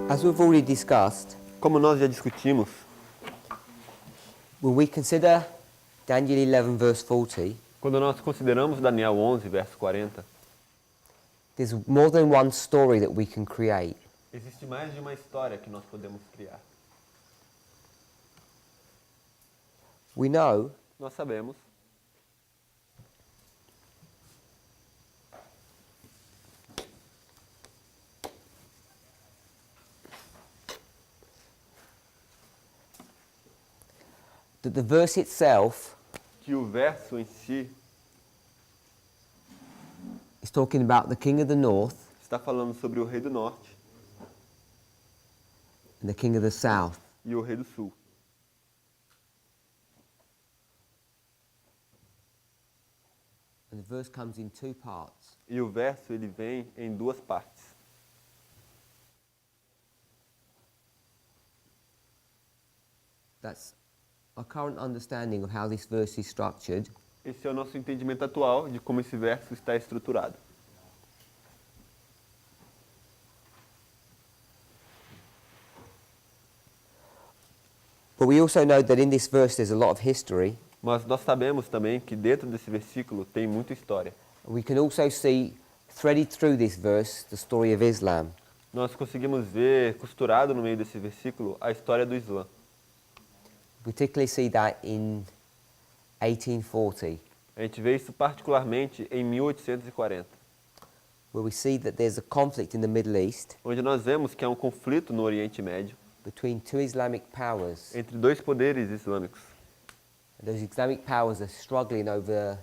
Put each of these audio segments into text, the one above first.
As we've already discussed, Como nós já discutimos, when we consider Daniel 11 verse 40, quando nós consideramos Daniel 11, verso 40, there's more than one story that we can create. existe mais de uma história que nós podemos criar. We know Nós sabemos that the verse itself que o verso em si is talking about the king of the north está falando sobre o rei do norte and the king of the south. e o rei do sul. And the verse comes in two parts. E o verso ele vem em duas partes. That's our current understanding of how this verse is structured. Esse é o nosso entendimento atual de como esse verso está estruturado. But we also know that in this verse there's a lot of history. Mas nós sabemos também que dentro desse versículo tem muita história. We can also see threaded through this verse the story of Islam. Nós conseguimos ver costurado no meio desse versículo a história do Islã. We particularly see that in 1840, A gente vê isso particularmente em 1840, where we see that there's a conflict in the Middle East onde nós vemos que há um conflito no Oriente Médio between two Islamic powers. entre dois poderes islâmicos. And those Islamic powers are struggling over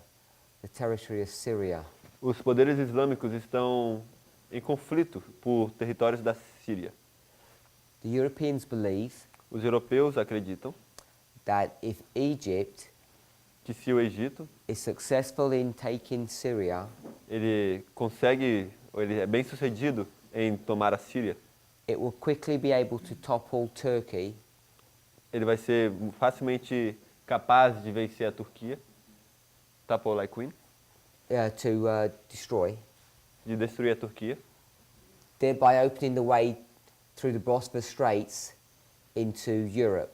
the territory of Syria. Os poderes islâmicos estão em conflito por territórios da Síria. The Europeans believe Os europeus acreditam that if Egypt que se o Egito is successful in taking Syria, ele consegue, ou ele é bem sucedido em tomar a Síria, it will quickly be able to topple Turkey ele vai ser facilmente capaz de vencer a Turquia, topple like queen, to destroy, de destruir a Turquia, thereby opening the way through the Bosphorus Straits into Europe.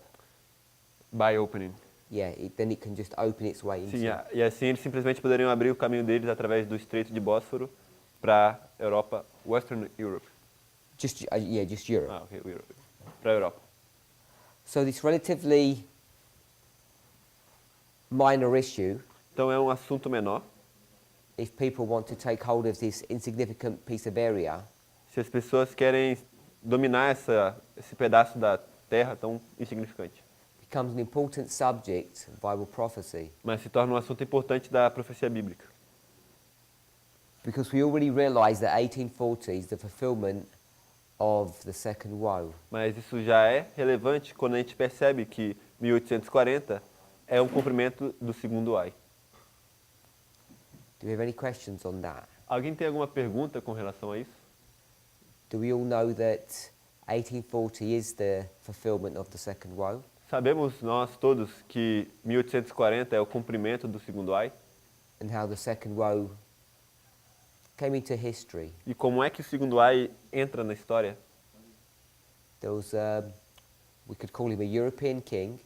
by opening. Yeah, then it can just open its way into. Sim, e assim eles simplesmente poderiam abrir o caminho deles através do Estreito de Bósforo para a Europa, Western Europe. Just Europe. Ah, ok, para a Europa. So this relatively minor issue, Então é um assunto menor. if people want to take hold of this insignificant piece of area, Se as pessoas querem dominar esse pedaço da terra tão insignificante. becomes an important subject of Bible prophecy, Mas se torna um assunto importante da profecia bíblica. because we already realize that 1840 is the fulfillment of the second woe. Mas isso já é relevante quando a gente percebe que 1840 é um cumprimento do segundo ai. Do we have any questions on that? Alguém tem alguma pergunta com relação a isso? Do we all know that 1840 is the fulfillment of the second woe? Sabemos nós todos que 1840 é o cumprimento do segundo ai? And how the second woe came into history? E como é que o segundo ai entra na história? There was, we could call him a European king,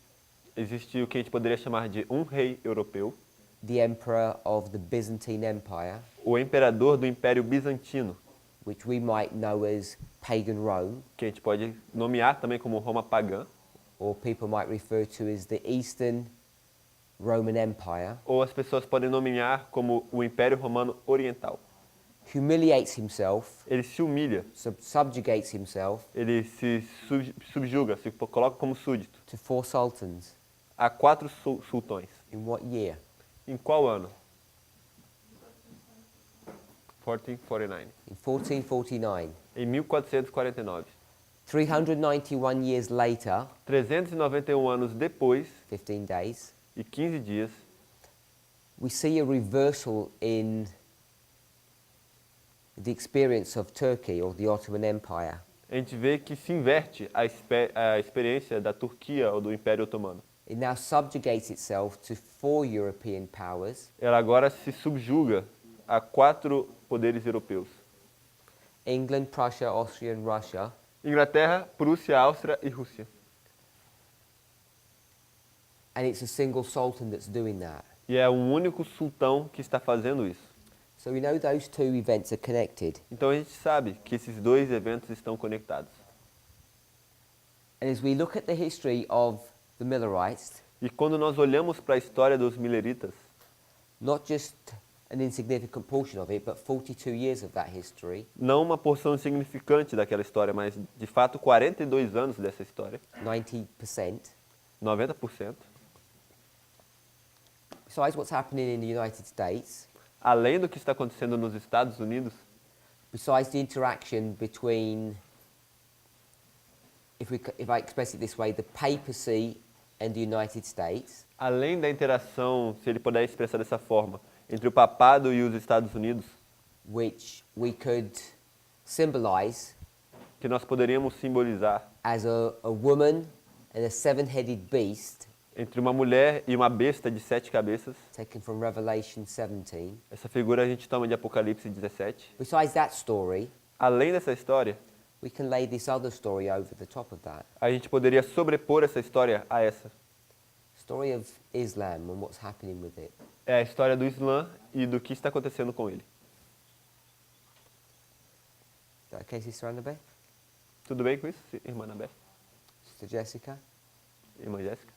Existe o que a gente poderia chamar de um rei europeu, the emperor of the Byzantine Empire, o imperador do Império Bizantino, which we might know as pagan Rome, que a gente pode nomear também como Roma pagã, or people might refer to as the Eastern Roman Empire, ou as pessoas podem nomear como o Império Romano Oriental. humiliates himself, Ele se humilha, subjugates himself ele se subjuga, se coloca como súdito to four sultans. a 4 sultões. In what year? Em qual ano? 1449. In 1449. Em 1449. 391 years later, 391 anos depois 15 days, e 15 dias, we see a reversal in the experience of Turkey or the Ottoman Empire. a gente vê que se inverte a experiência da Turquia ou do Império Otomano. It now subjugates itself to four European powers: Ela agora se subjuga a 4 poderes europeus: England, Prussia, Austria, and Russia, Inglaterra, Prússia, Áustria e Rússia. And it's a single sultan that's doing that. E é um único sultão que está fazendo isso. So we know those two events are connected. Então a gente sabe que esses dois eventos estão conectados. And as we look at the history of the Millerites, E quando nós olhamos para a história dos mileritas, not just an insignificant portion of it, but 42 years of that history, não uma porção insignificante daquela história, mas de fato 42 anos dessa história, 90%, 90%, besides what's happening in the United States, além do que está acontecendo nos Estados Unidos, besides the interaction between, if I express it this way, the papacy and the United States, além da interação, se ele puder expressar dessa forma, entre o papado e os Estados Unidos, which we could symbolize que nós poderíamos simbolizar as a woman and a seven-headed beast, entre uma mulher e uma besta de 7 cabeças. taken from Revelation 17. Essa figura a gente toma de Apocalipse 17. Besides that story, Além dessa história, we can lay this other story over the top of that. a gente poderia sobrepor essa história a essa. Story of Islam and what's happening with it. É a história do Islã e do que está acontecendo com ele. Is that okay, Sister Annabeth? Tudo bem com isso, irmã Anabé? Sister Jessica? Irmã Jéssica?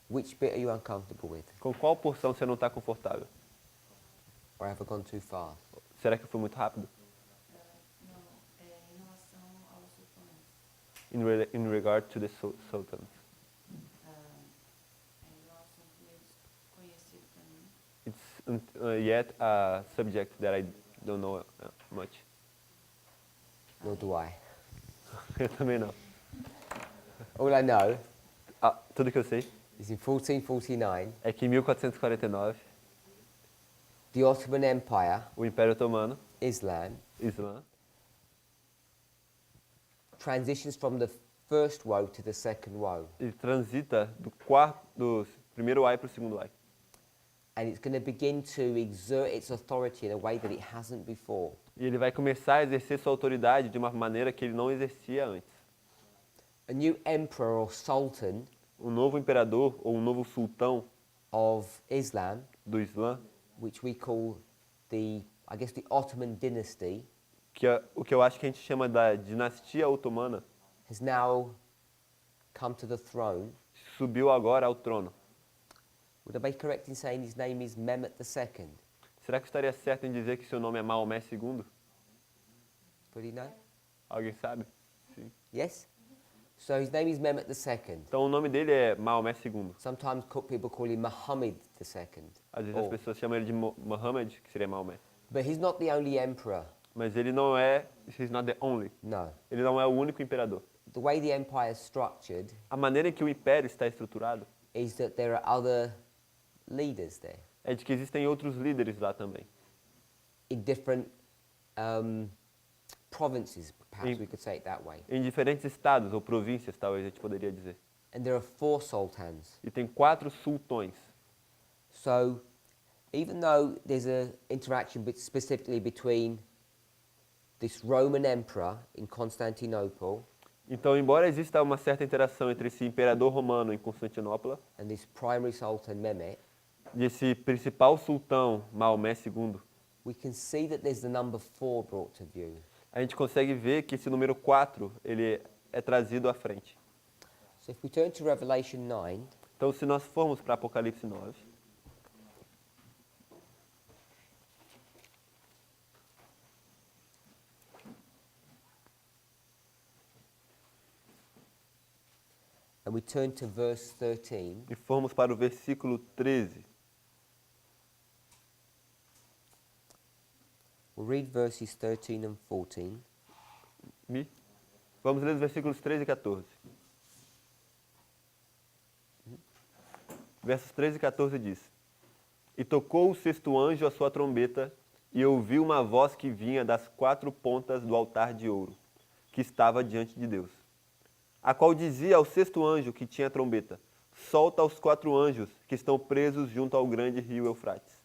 Which bit are you uncomfortable with? Com qual porção você não está confortável? Or have I gone too far? Será que eu fui muito rápido? Não, em relação aos sultões, In regard to the sultans. é um assunto meio desconhecido para mim. It's yet a subject that I don't know much. Nor do I. Eu também não. All I know Tudo que eu sei is in 1449, é que em 1449, the Ottoman Empire, o Império Otomano, Islam, Islã, transitions from the first woe to the second woe. ele transita do primeiro ai para o segundo ai. And it's going to begin to exert its authority in a way that it hasn't before. E ele vai começar a exercer sua autoridade de uma maneira que ele não exercia antes. A new emperor or sultan Um novo imperador ou um novo sultão of Islam, do Islã, which we call the Ottoman dynasty, o que eu acho que a gente chama da dinastia otomana, has now come to the throne. subiu agora ao trono. Would I be correct in saying his name is Mehmet II? Será que estaria certo em dizer que seu nome é Maomé II? Anybody know? Alguém sabe? Sim. Yes? So his name is Mehmet II. Então o nome dele é Maomé II. Sometimes people call him Muhammad II. Às vezes as pessoas chamam ele de Muhammad, que seria Maomé. But he's not the only emperor. Mas ele não é, he's not the only. No. Ele não é o único imperador. The way the empire is structured A maneira em que o império está estruturado is that there are other leaders there é de que existem outros líderes lá também. in different provinces, perhaps In- we could say it that way. Em diferentes estados ou províncias, talvez a gente poderia dizer. And there are 4 sultans. E tem 4 sultões. So even though there's a interaction specifically between this Roman emperor in Constantinople Então, embora exista uma certa interação entre esse imperador romano em Constantinopla and this primary sultan Mehmet, e esse principal sultão, Maomé II, we can see that there's the number 4 brought to view. a gente consegue ver que esse número 4 ele é trazido à frente. So if we turn to Revelation 9, Então, se nós formos para Apocalipse 9, and we turn to verse 13, e formos para o versículo 13, we'll read verses 13 and 14. vamos ler os versículos 13 e 14. Versos 13 e 14 diz: E tocou o sexto anjo a sua trombeta, e ouvi uma voz que vinha das 4 pontas do altar de ouro, que estava diante de Deus, a qual dizia ao sexto anjo que tinha a trombeta: Solta os 4 anjos que estão presos junto ao grande rio Eufrates.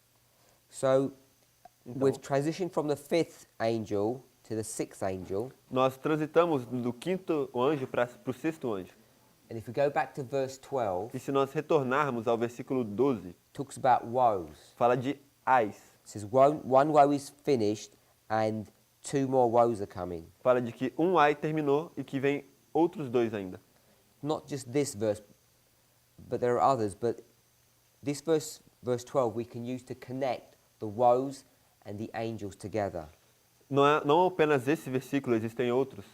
So Então, we've transitioned from the 5th angel to the sixth angel. nós transitamos do quinto anjo para o sexto anjo. And if we go back to verse 12, E se nós retornarmos ao versículo 12, it talks about woes. fala de ais. It says one woe is finished and two more woes are coming. Fala de que um ai terminou e que vem outros dois ainda. Not just this verse, but there are others. But this verse 12, we can use to connect the woes and the angels together. Não apenas esse versículo, existem outros,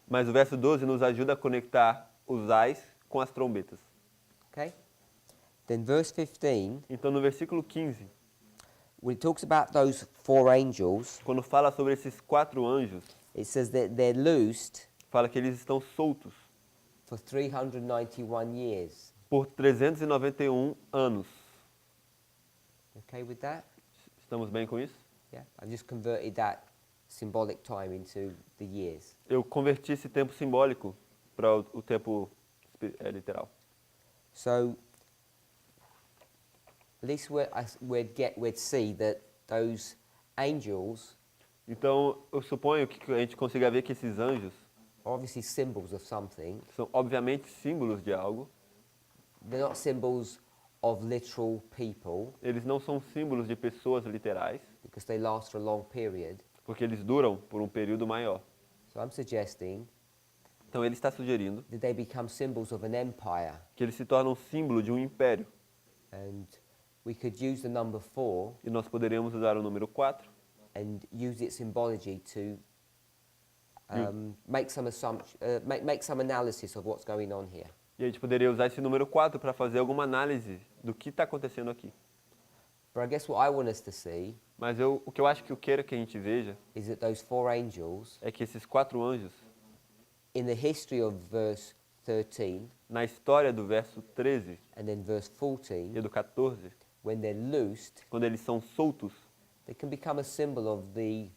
mas o verso 12 nos ajuda a conectar os ais com as trombetas. Okay? Then verse 15, Então no versículo 15, when it talks about those four angels, quando fala sobre esses quatro anjos, it says that they're loosed fala que eles estão soltos for 391 years. por 391 anos. Okay with that? Estamos bem com isso? Yeah? I've just converted that symbolic time into the years. Eu converti esse tempo simbólico para o tempo literal. So, at least we'd see that those angels Então, eu suponho que a gente consiga ver que esses anjos are obviously symbols of something. são, obviamente, símbolos de algo. They're not symbols of literal people Eles não são símbolos de pessoas literais, because they last for a long period. porque eles duram por um período maior. So I'm suggesting Então, ele está sugerindo that they become symbols of an empire. que eles se tornam símbolo de um império. And we could use the number 4 E nós poderíamos usar o número 4 and use its symbology to make some make some analysis of what's going on here. e a gente poderia usar esse número 4 para fazer alguma análise do que está acontecendo aqui. But I guess what I want us to see Mas o que eu acho que eu quero que a gente veja is that those four angels, é que esses quatro anjos, in the history of verse 13 na história do verso 13 and then verse 14, e do 14, when they're loosed, quando eles são soltos, they can become a symbol of the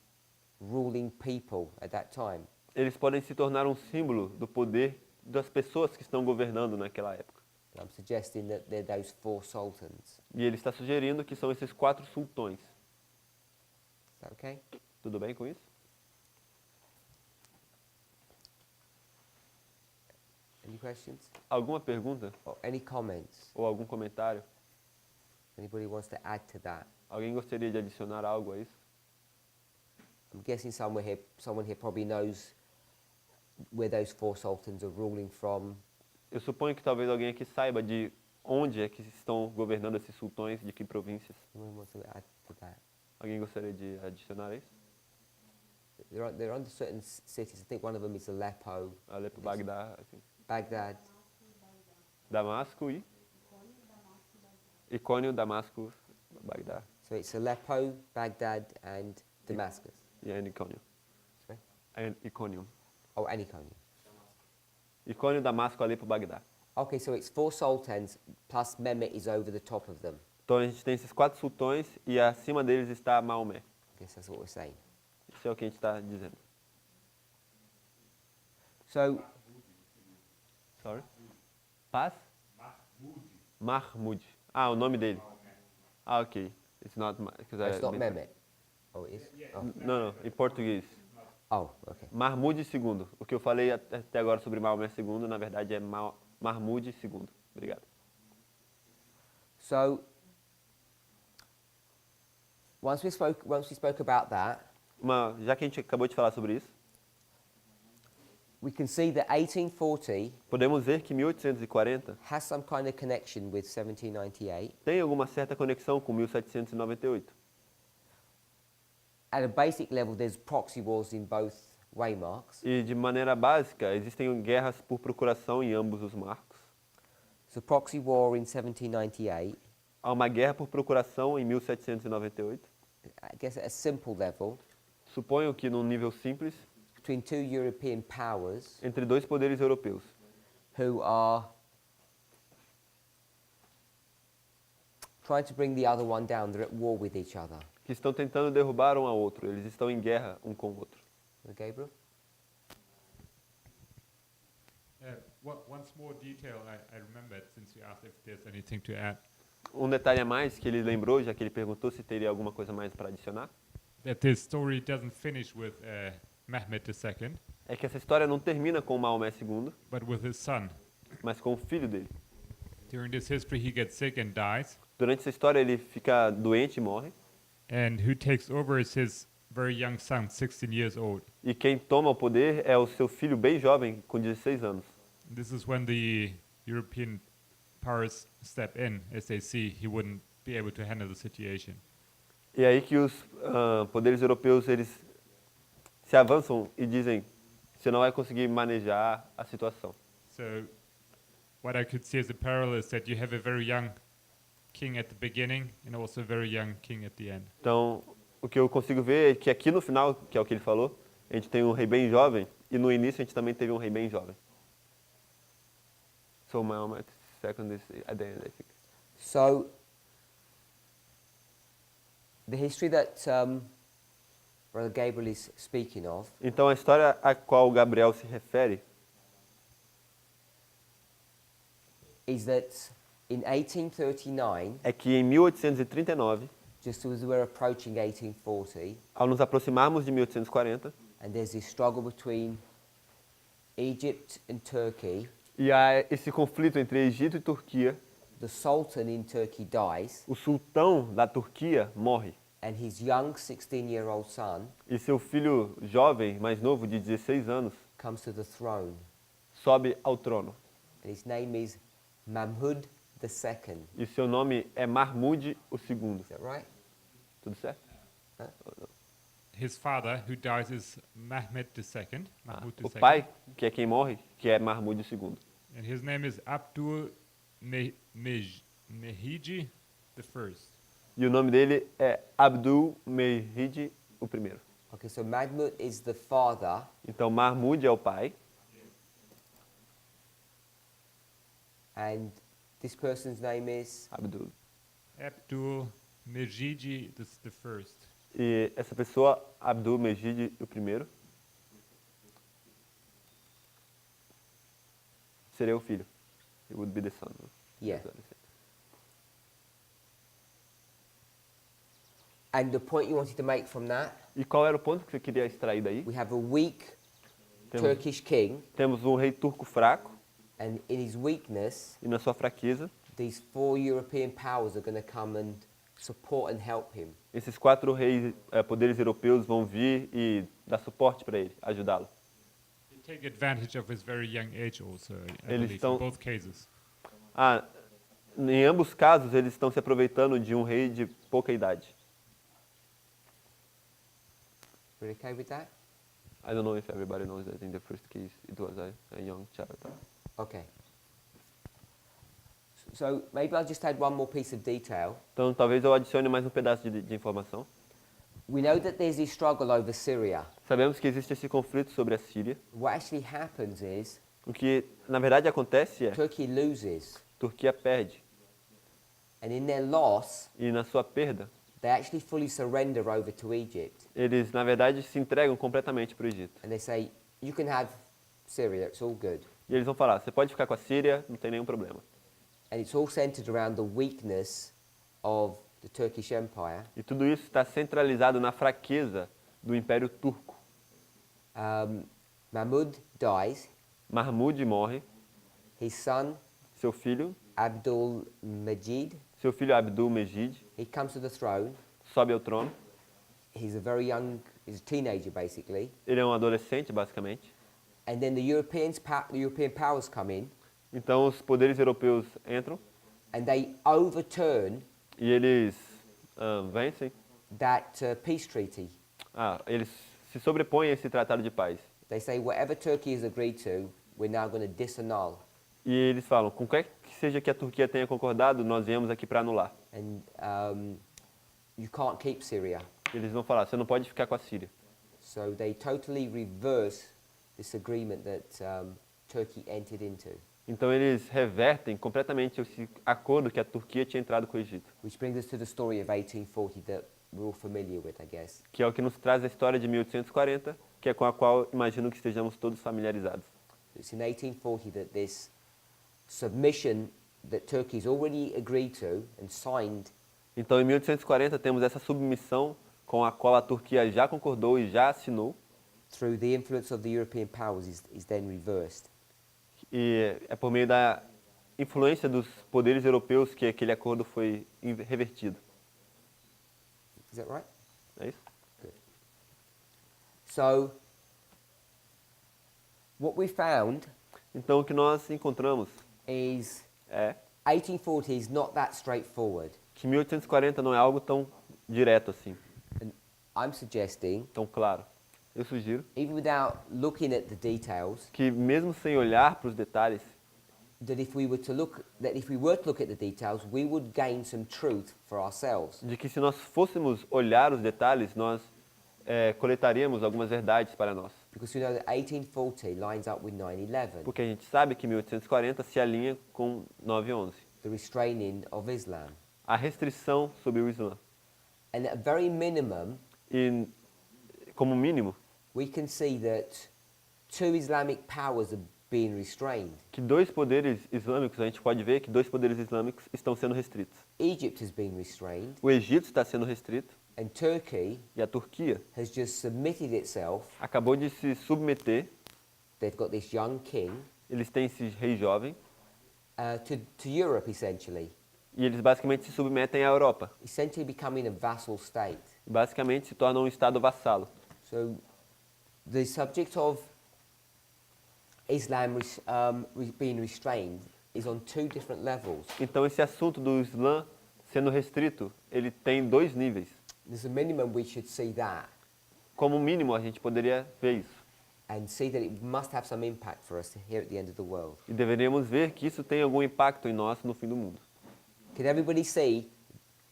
ruling people at that time. eles podem se tornar um símbolo do poder das pessoas que estão governando naquela época. I'm suggesting that they're those four sultans. E ele está sugerindo que são esses quatro sultões. Is that okay? Tudo bem com isso? Any questions? Alguma pergunta Or any comments? ou algum comentário? Anybody wants to add to that? Alguém gostaria de adicionar algo a isso? I'm guessing someone here probably knows where those four sultans are ruling from. Eu suponho que talvez alguém aqui saiba de onde é que estão governando esses sultões, de que províncias. Anyone wants to add to that? Alguém gostaria de adicionar isso? They're under certain cities. I think one of them is Aleppo, Alepo, Bagdá, assim. Baghdad. Damasco e? Icônio, Damasco, Bagdá. So it's Aleppo, Baghdad, and Damascus. E Icônio. Sorry? Icônio. Oh, and Iconium. Icônio, Damasco, Alepo, Bagdá. Okay, so it's four sultans plus Mehmet is over the top of them. Então a gente tem esses quatro sultões e acima deles está Maomé. I guess that's what we're saying. Isso é o que a gente está dizendo. So, Sorry? Paz? Mahmud. Ah, o nome dele. Ah, ok. It's not, it's not Mehmet. Oh, it is? Oh, Não, em português. oh okay. Mahmud II. O que eu falei até agora sobre Maomé II, na verdade é Mahmud II. Obrigado. So, once we spoke about that, Já que a gente acabou de falar sobre isso, we can see that 1840 podemos ver que 1840 has some kind of connection with 1798. tem alguma certa conexão com 1798. At a basic level, there's proxy wars in both waymarks. E de maneira básica, existem guerras por procuração em ambos os marcos. So, proxy war in 1798, Há uma guerra por procuração em 1798. I guess at a simple level, Suponho que num nível simples, between two European powers entre dois poderes europeus, who are trying to bring the other one down. They're at war with each other. que estão tentando derrubar um ao outro. Eles estão em guerra um com o outro. Gabriel? One small detail I remembered since you asked if there's anything to add. Um detalhe a mais que ele lembrou, já que ele perguntou se teria alguma coisa mais para adicionar, That this story doesn't finish with Mehmed II, é que essa história não termina com Maomé II, but with his son. mas com o filho dele. During this history, he gets sick and dies, Durante essa história ele fica doente e morre, and who takes over is his very young son, 16 years old. e quem toma o poder é o seu filho bem jovem, com 16 anos. This is when the European powers step in, as they see he wouldn't be able to handle the situation. E é aí que os poderes europeus eles se avançam e dizem: você não vai conseguir manejar a situação. So what I could see as a parallel is that you have a very young king at the beginning and also a very young king at the end. Então, o que eu consigo ver é que aqui no final, que é o que ele falou, a gente tem um rei bem jovem e no início a gente também teve um rei bem jovem. So Muhammad second is at the end, I think. So, the history that Brother Gabriel is speaking of Então, a história a qual Gabriel se refere is that in 1839, é que em 1839, just as we're approaching 1840, ao nos aproximarmos de 1840, and there's this struggle between Egypt and Turkey, e há esse conflito entre Egito e Turquia, the Sultan in Turkey dies, o sultão da Turquia morre and his young 16-year-old son e seu filho jovem, mais novo, de 16 anos, comes to the throne, sobe ao trono. and his name is Mahmud II. E seu nome é Mahmud II. Is that right? Tudo certo? His father, who dies, is Mehmed II, Mahmud O II, pai, que é quem morre, que é Mahmud II. and his name is Abdul Mehidi I. E o nome dele é Abdul Mehid I. Okay, so Mahmud is the father, Então Mahmud é o pai, and this person's name is Abdul. Abdul Mejidi the first. E essa pessoa, Abdul Mejid I, seria o filho. He would be the son. Yeah. And the point you wanted to make from that, E qual era o ponto que você queria extrair daí? we have a weak Temos, Turkish king, temos um rei turco fraco, and in his weakness, e na sua fraqueza, these four European powers are going to come and support and help him. esses 4 reis, poderes europeus vão vir e dar suporte para ele, ajudá-lo. They take advantage of his very young age also, I Eles believe, estão- in both cases. Em ambos casos, eles estão se aproveitando de um rei de pouca idade. We're okay with that? I don't know if everybody knows that in the first case it was a young child. Okay. So maybe I'll just add one more piece of detail. Então talvez eu adicione mais um pedaço de informação. We know that there's this struggle over Syria. Sabemos que existe esse conflito sobre a Síria. What actually happens is O que na verdade acontece é Turkey loses, Turquia perde and in their loss, e na sua perda they actually fully surrender over to Egypt. eles na verdade se entregam completamente para o Egito. And they say, you can have Syria, it's all good. E eles vão falar: você pode ficar com a Síria, não tem nenhum problema. And it's all centered around the weakness of the Turkish Empire. E tudo isso está centralizado na fraqueza do Império Turco. Mahmud dies, Mahmud morre, his son, seu filho Abdul Majid, Abdul Mejid, he comes to the throne. sobe ao trono. He's a very young, he's a teenager basically. Ele é um adolescente, basicamente. And then the European powers come in Então os poderes europeus entram and they overturn e eles vencem. that peace treaty. Eles se sobrepõem a esse tratado de paz. They say whatever Turkey has agreed to, we're now going to disannul. E eles falam: com qualquer que seja que a Turquia tenha concordado, nós viemos aqui para anular. And you can't keep Syria. Eles vão falar: você não pode ficar com a Síria. So they totally reverse this agreement that Turkey entered into. Então eles revertem completamente esse acordo que a Turquia tinha entrado com o Egito. Which brings us to the story of 1840 that we're all familiar with, I guess. Que é o que nos traz a história de 1840, que é com a qual imagino que estejamos todos familiarizados. It's in 1840 that this submission that Turkey's already agreed to and signed Então em 1840 temos essa submissão com a qual a Turquia já concordou e já assinou. through the influence of the European powers, is then reversed. E é por meio da influência dos poderes europeus que aquele acordo foi revertido. Is that right? É isso? So, what we found Então, o que nós encontramos is é 1840 is not that straightforward. que 1840 não é algo tão direto assim, And I'm suggesting, tão claro. Eu sugiro even without looking at the details, que mesmo sem olhar para os detalhes, that if we were to look at the details, we would gain some truth for ourselves. de que se nós fôssemos olhar os detalhes, nós coletaríamos algumas verdades para nós. Because we know that 1840 lines up with 9/11, Porque a gente sabe que 1840 se alinha com 9/11, the restraining of Islam. a restrição sobre o Islã. And at a very minimum, E, como mínimo, we can see that two Islamic powers are being restrained. que dois poderes islâmicos, a gente pode ver que dois poderes islâmicos estão sendo restritos. Egypt has been restrained, O Egito está sendo restrito and Turkey e a Turquia has just submitted itself. acabou de se submeter, They've got this young king eles têm esse rei jovem, to Europe, essentially, e eles basicamente se submetem à Europa. essentially becoming a vassal state. Basicamente se tornam um estado vassalo. So, the subject of Islam being restrained is on two different levels. Então esse assunto do Islã sendo restrito, ele tem dois níveis. There's a minimum we should see that Como mínimo, a gente poderia ver isso. and see that it must have some impact for us here at the end of the world. E deveríamos ver que isso tem algum impacto em nós no fim do mundo. Can everybody see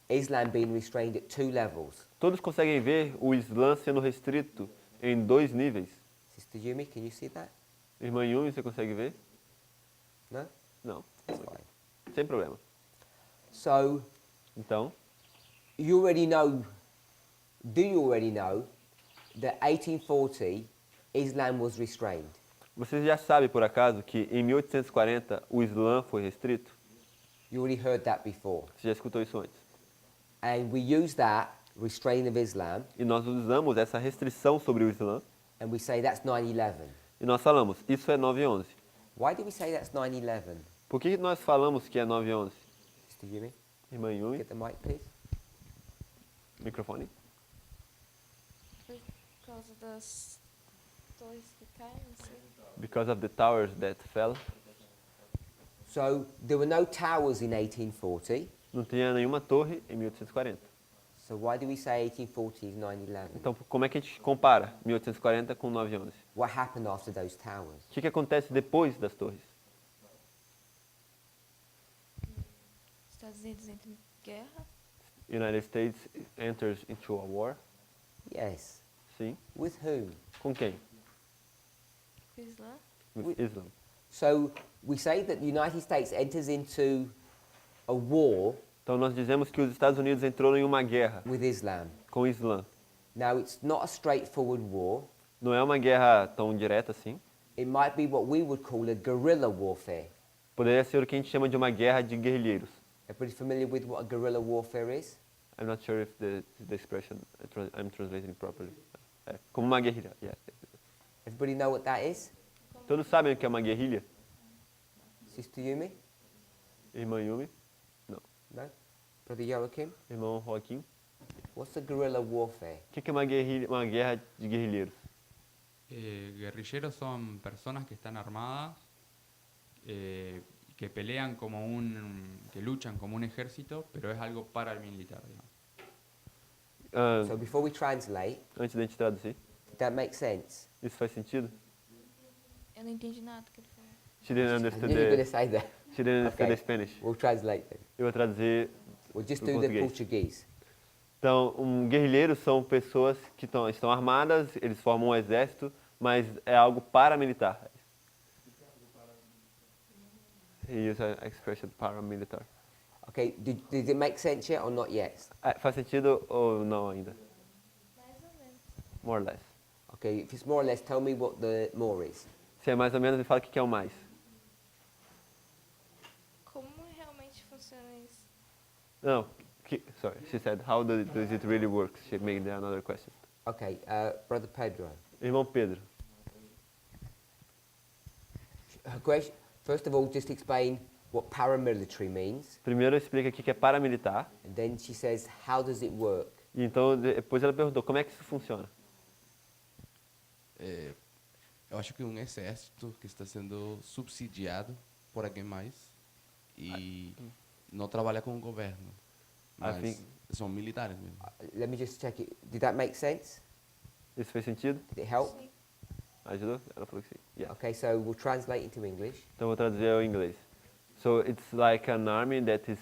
Islam being restrained at two levels? Todos conseguem ver o Islã sendo restrito em dois níveis. Sister Yumi, can you see that? Irmã Yumi, você consegue ver? No? Não. That's fine. Sem problema. So, Então, you already know, do you already know that 1840 Islam was restrained? você já sabe por acaso que em 1840 o Islã foi restrito? You already heard that before. Você já escutou isso antes? And we use that restraining of Islam E nós usamos essa restrição sobre o Islã and we say that's 9/11. e nós falamos, isso é 9/11. Why do we say that's 9/11? Por que nós falamos que é 9/11? Sister Yumi, Irmã Yumi, get the mic, please. microfone. Because das torres que caem, assim. Because of the towers that fell. So, there were no towers in 1840. Não tinha nenhuma torre em 1840. So why do we say 1840 is 9/11? Então, como é que a gente compara 1840 com 9/11? What happened after those towers? O que acontece depois das torres? Estados Unidos entra em guerra. United States enters into a war. Yes. Sim. With whom? Com quem? Com o Islã. With Islam. So we say that the United States enters into a war Então, nós dizemos que os Estados Unidos entrou em uma guerra with Islam. com o Islã. Now, it's not a straightforward war. Não é uma guerra tão direta assim. It might be what we would call a guerrilla warfare. Poderia ser o que a gente chama de uma guerra de guerrilheiros. Everybody familiar with what a guerrilla warfare is? I'm not sure if the expression I'm translating properly. É, como uma guerrilha. Yeah. Everybody know what that is? Todos sabem o que é uma guerrilha? Sister Yumi? Irmã Yumi? No? Brother Joachim? Irmão Joaquim? What's a guerrilla warfare? O que é uma guerra de guerrilheiros? Guerrilleros son personas que están armadas, que pelean que luchan como un ejército, pero es algo paramilitar, digamos. Ah, So before we translate, antes da gente traduzir, did that make sense? isso faz sentido? Eu não entendi nada do que ele falou. She didn't I understand knew you were going to the, say that. she didn't understand Okay. the Spanish. We'll translate then. Eu vou traduzir. We'll just Pro do the português. Portuguese. Então, guerrilheiros são pessoas que estão armadas, eles formam um exército, mas é algo paramilitar. He used a expression paramilitar. Okay, did it make sense yet or not yet? Faz sentido ou não ainda? Mais ou menos. More or less. Okay, if it's more or less, tell me what the more is. Se é mais ou menos, me fala o que é o mais. Como realmente funciona isso? Não, sorry, she said, how does it really work? She made another question. Okay, Brother Pedro. Irmão Pedro, Her question, first of all, just explain what paramilitary means, primeiro explica aqui que é paramilitar. and then she says, how does it work? E então depois ela perguntou como é que isso funciona. Eu acho que um exército que está sendo subsidiado por alguém mais e não trabalha com o governo, mas Assim- são militares mesmo. Let me just check it. Did that make sense? Isso fez sentido? Did it help? Sim. Ajudou? Ela falou que sim. Yeah. Okay, so we'll translate into English. Então eu vou traduzir ao inglês. So it's like an army that is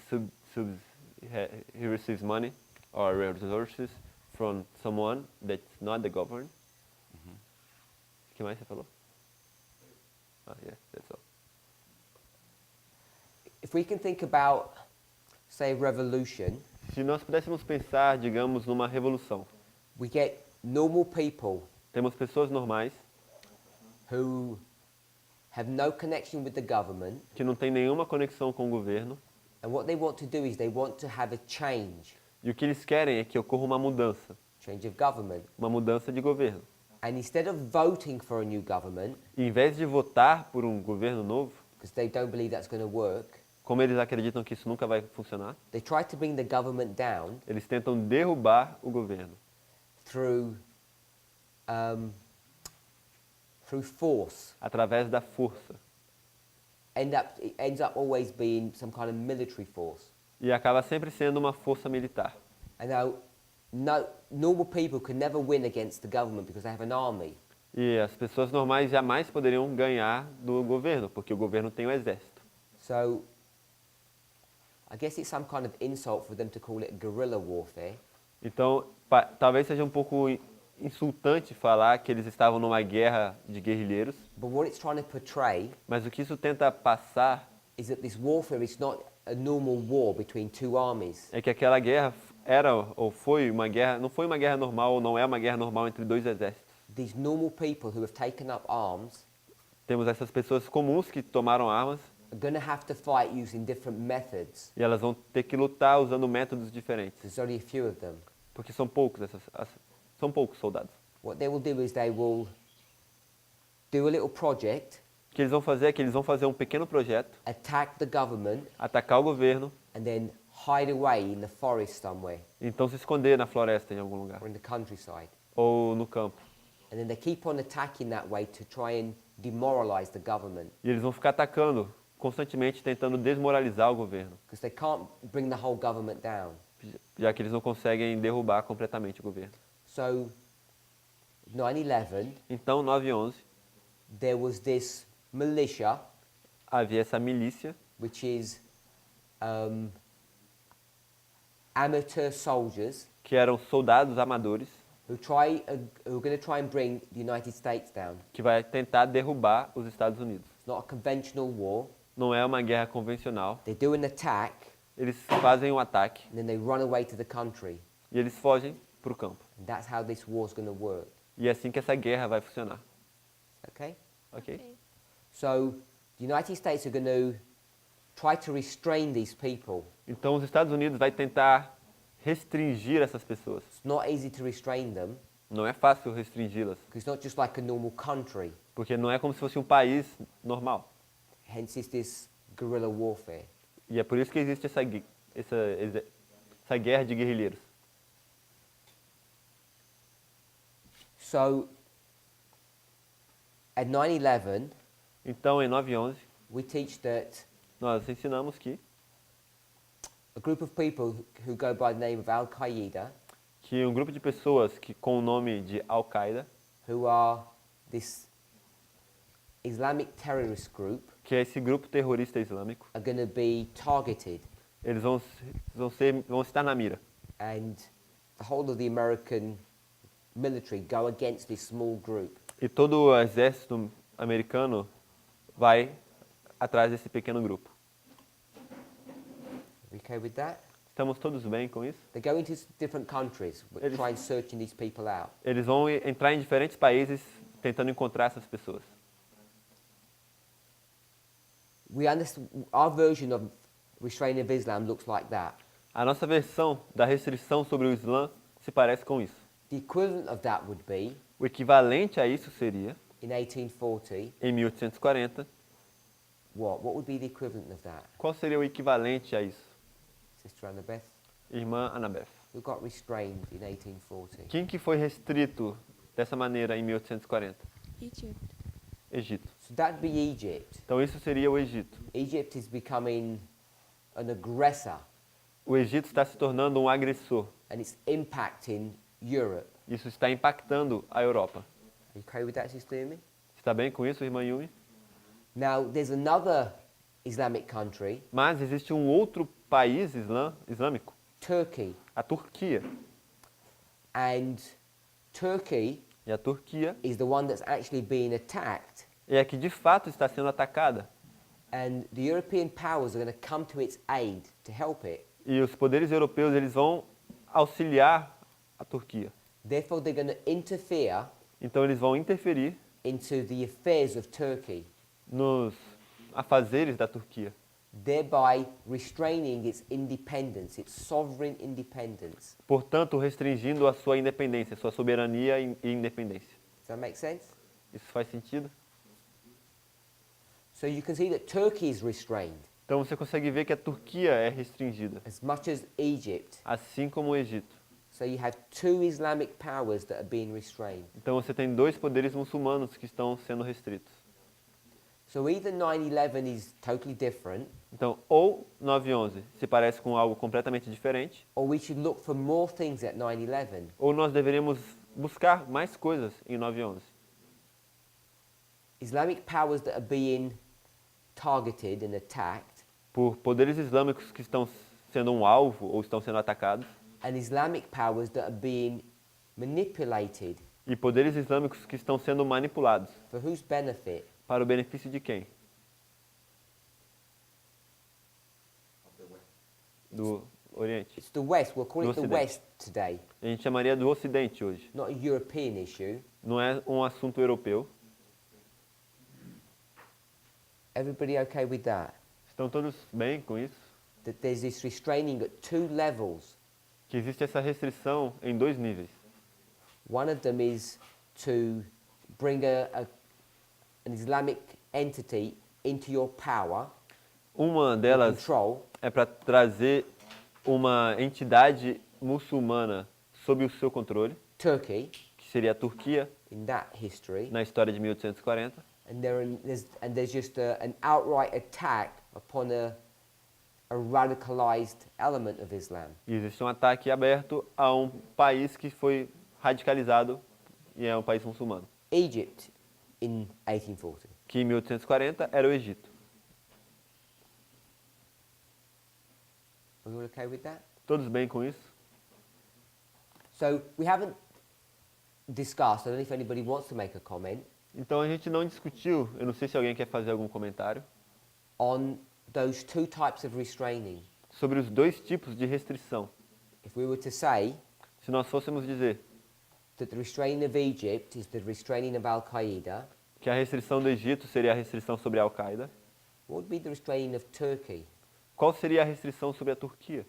he receives money or resources from someone that's not the government. O que mais você falou? Yeah, that's all. If we can think about, say, revolution, Se nós pudéssemos pensar, digamos, numa revolução, we get normal people temos pessoas normais who have no connection with the government, que não têm nenhuma conexão com o governo and what they want to do is they want to have a change e o que eles querem é que ocorra uma mudança of government. de governo. And instead of voting for a new government, E em vez de votar por um governo novo, because they don't believe that's going to work, como eles acreditam que isso nunca vai funcionar, they try to bring the government down eles tentam derrubar o governo through through force. através da força. It ends up always being some kind of military force. E acaba sempre sendo uma força militar. And now, normal people can never win against the government because they have an army. E as pessoas normais jamais poderiam ganhar do governo, porque o governo tem o exército. So, I guess it's some kind of insult for them to call it guerrilla warfare. Então, talvez seja um pouco insultante falar que eles estavam numa guerra de guerrilheiros, But what it's trying to portray mas o que isso tenta passar is that this warfare is not a normal war between two armies. é que aquela guerra era ou foi uma guerra, não foi uma guerra normal ou não é uma guerra normal entre dois exércitos. These normal people who have taken up arms Temos essas pessoas comuns que tomaram armas are going to have to fight using different methods. e elas vão ter que lutar usando métodos diferentes, There's only a few of them. porque são poucos são poucos soldados. What they will do is they will do a little project, O que eles vão fazer é que eles vão fazer um pequeno projeto, attack the government, atacar o governo, and then hide away in the forest somewhere e então se esconder na floresta em algum lugar or in the countryside. ou no campo. And then they keep on attacking that way to try and demoralize the government E eles vão ficar atacando constantemente, tentando desmoralizar o governo, because they can't bring the whole government down. já que eles não conseguem derrubar completamente o governo. So, 9/11, Então, 9/11, there was this militia, havia essa milícia, which is amateur soldiers que eram soldados amadores, who are going to try and bring the United States down. que vai tentar derrubar os Estados Unidos. It's not a conventional war. Não é uma guerra convencional. They do an attack Eles fazem um ataque and then they run away to the country. e eles fogem para o campo. And that's how this war's going to work. E é assim que essa guerra vai funcionar. Okay? Ok? So, the United States are going to try to restrain these people. Então, os Estados Unidos vai tentar restringir essas pessoas. It's not easy to restrain them Não é fácil restringi-las, because it's not just like a normal country. porque não é como se fosse um país normal. Hence, it's this guerrilla warfare. E é por isso que existe essa guerra de guerrilheiros. So, at 9/11, Então, em 9/11, we teach that nós ensinamos que a group of people who go by the name of Al-Qaeda, um grupo de pessoas que com o nome de Al-Qaeda, who are this Islamic terrorist group, que é esse grupo terrorista islâmico, are going to be targeted, eles vão estar na mira. and the whole of the American military go against this small group. E todo o exército americano vai atrás desse pequeno grupo. We okay with that? Estamos todos bem com isso? They go into different countries, Eles- try and searching these people out. Eles vão entrar em diferentes países tentando encontrar essas pessoas. Our version of restraining of Islam looks like that. A nossa versão da restrição sobre o Islã se parece com isso. The equivalent of that would be O equivalente a isso seria, in 1840, em 1840, what? What would be the equivalent of that? qual seria o equivalente a isso? Sister Annabeth, Irmã Annabeth. who got restrained in 1840? Quem que foi restrito dessa maneira em 1840? Egypt. Egito. So that'd be Egypt. Então isso seria o Egito. Egypt is becoming an aggressor, O Egito está se tornando um agressor. and it's impacting Europe. Isso está impactando a Europa. Are you okay with that, Sister Yumi? Está bem com isso, irmã Yumi? Now, there's another Islamic country, Mas existe um outro país islâmico, Turkey, a Turquia. and Turkey E a Turquia is the one that's actually being attacked, é a que de fato está sendo atacada. and the European powers are going to come to its aid to help it. E os poderes europeus eles vão auxiliar a Turquia. Therefore, they're going to interfere Então eles vão interferir into the affairs of Turkey, nos afazeres da Turquia, thereby restraining its independence, its sovereign independence. portanto restringindo a sua independência, sua soberania e independência. Does that make sense? Isso faz sentido? So you can see that Turkey is restrained Então você consegue ver que a Turquia é restringida, as much as Egypt. assim como o Egito. So you have two Islamic powers that are being restrained. Então você tem dois poderes muçulmanos que estão sendo restritos. So either 9/11 is totally different, Então, ou 9/11 se parece com algo completamente diferente, or we should look for more things at 9/11. ou nós deveríamos buscar mais coisas em 9/11. Islamic powers that are being targeted and attacked, Por poderes islâmicos que estão sendo um alvo ou estão sendo atacados, and Islamic powers that are being manipulated. e poderes islâmicos que estão sendo manipulados. For whose benefit? Para o benefício de quem? Do Oriente. It's the West. We'll call Do it the Ocidente. West today. A gente chamaria do Ocidente hoje. Not a European issue. Não é um assunto europeu. Everybody okay with that? Estão todos bem com isso? That there's this restraining at two levels. Que existe essa restrição em dois níveis. One of them is to bring an Islamic entity into your power, Uma your delas control, é para trazer uma entidade muçulmana sob o seu controle, Turkey, que seria a Turquia, in that history, na história de 1840. and there's just an outright attack upon a radicalized element of Islam. E existe um ataque aberto a um país que foi radicalizado e é um país muçulmano, Egypt in 1840. que em 1840 era o Egito. Are you all okay with that? Todos bem com isso? So we haven't discussed, I don't know if anybody wants to make a comment, Então a gente não discutiu, eu não sei se alguém quer fazer algum comentário, on those two types of restraining. sobre os dois tipos de restrição. If we were to say Se nós fôssemos dizer that the restraining of Egypt is the restraining of Al-Qaeda, que a restrição do Egito seria a restrição sobre a Al-Qaeda, what would be the restraining of Turkey? qual seria a restrição sobre a Turquia?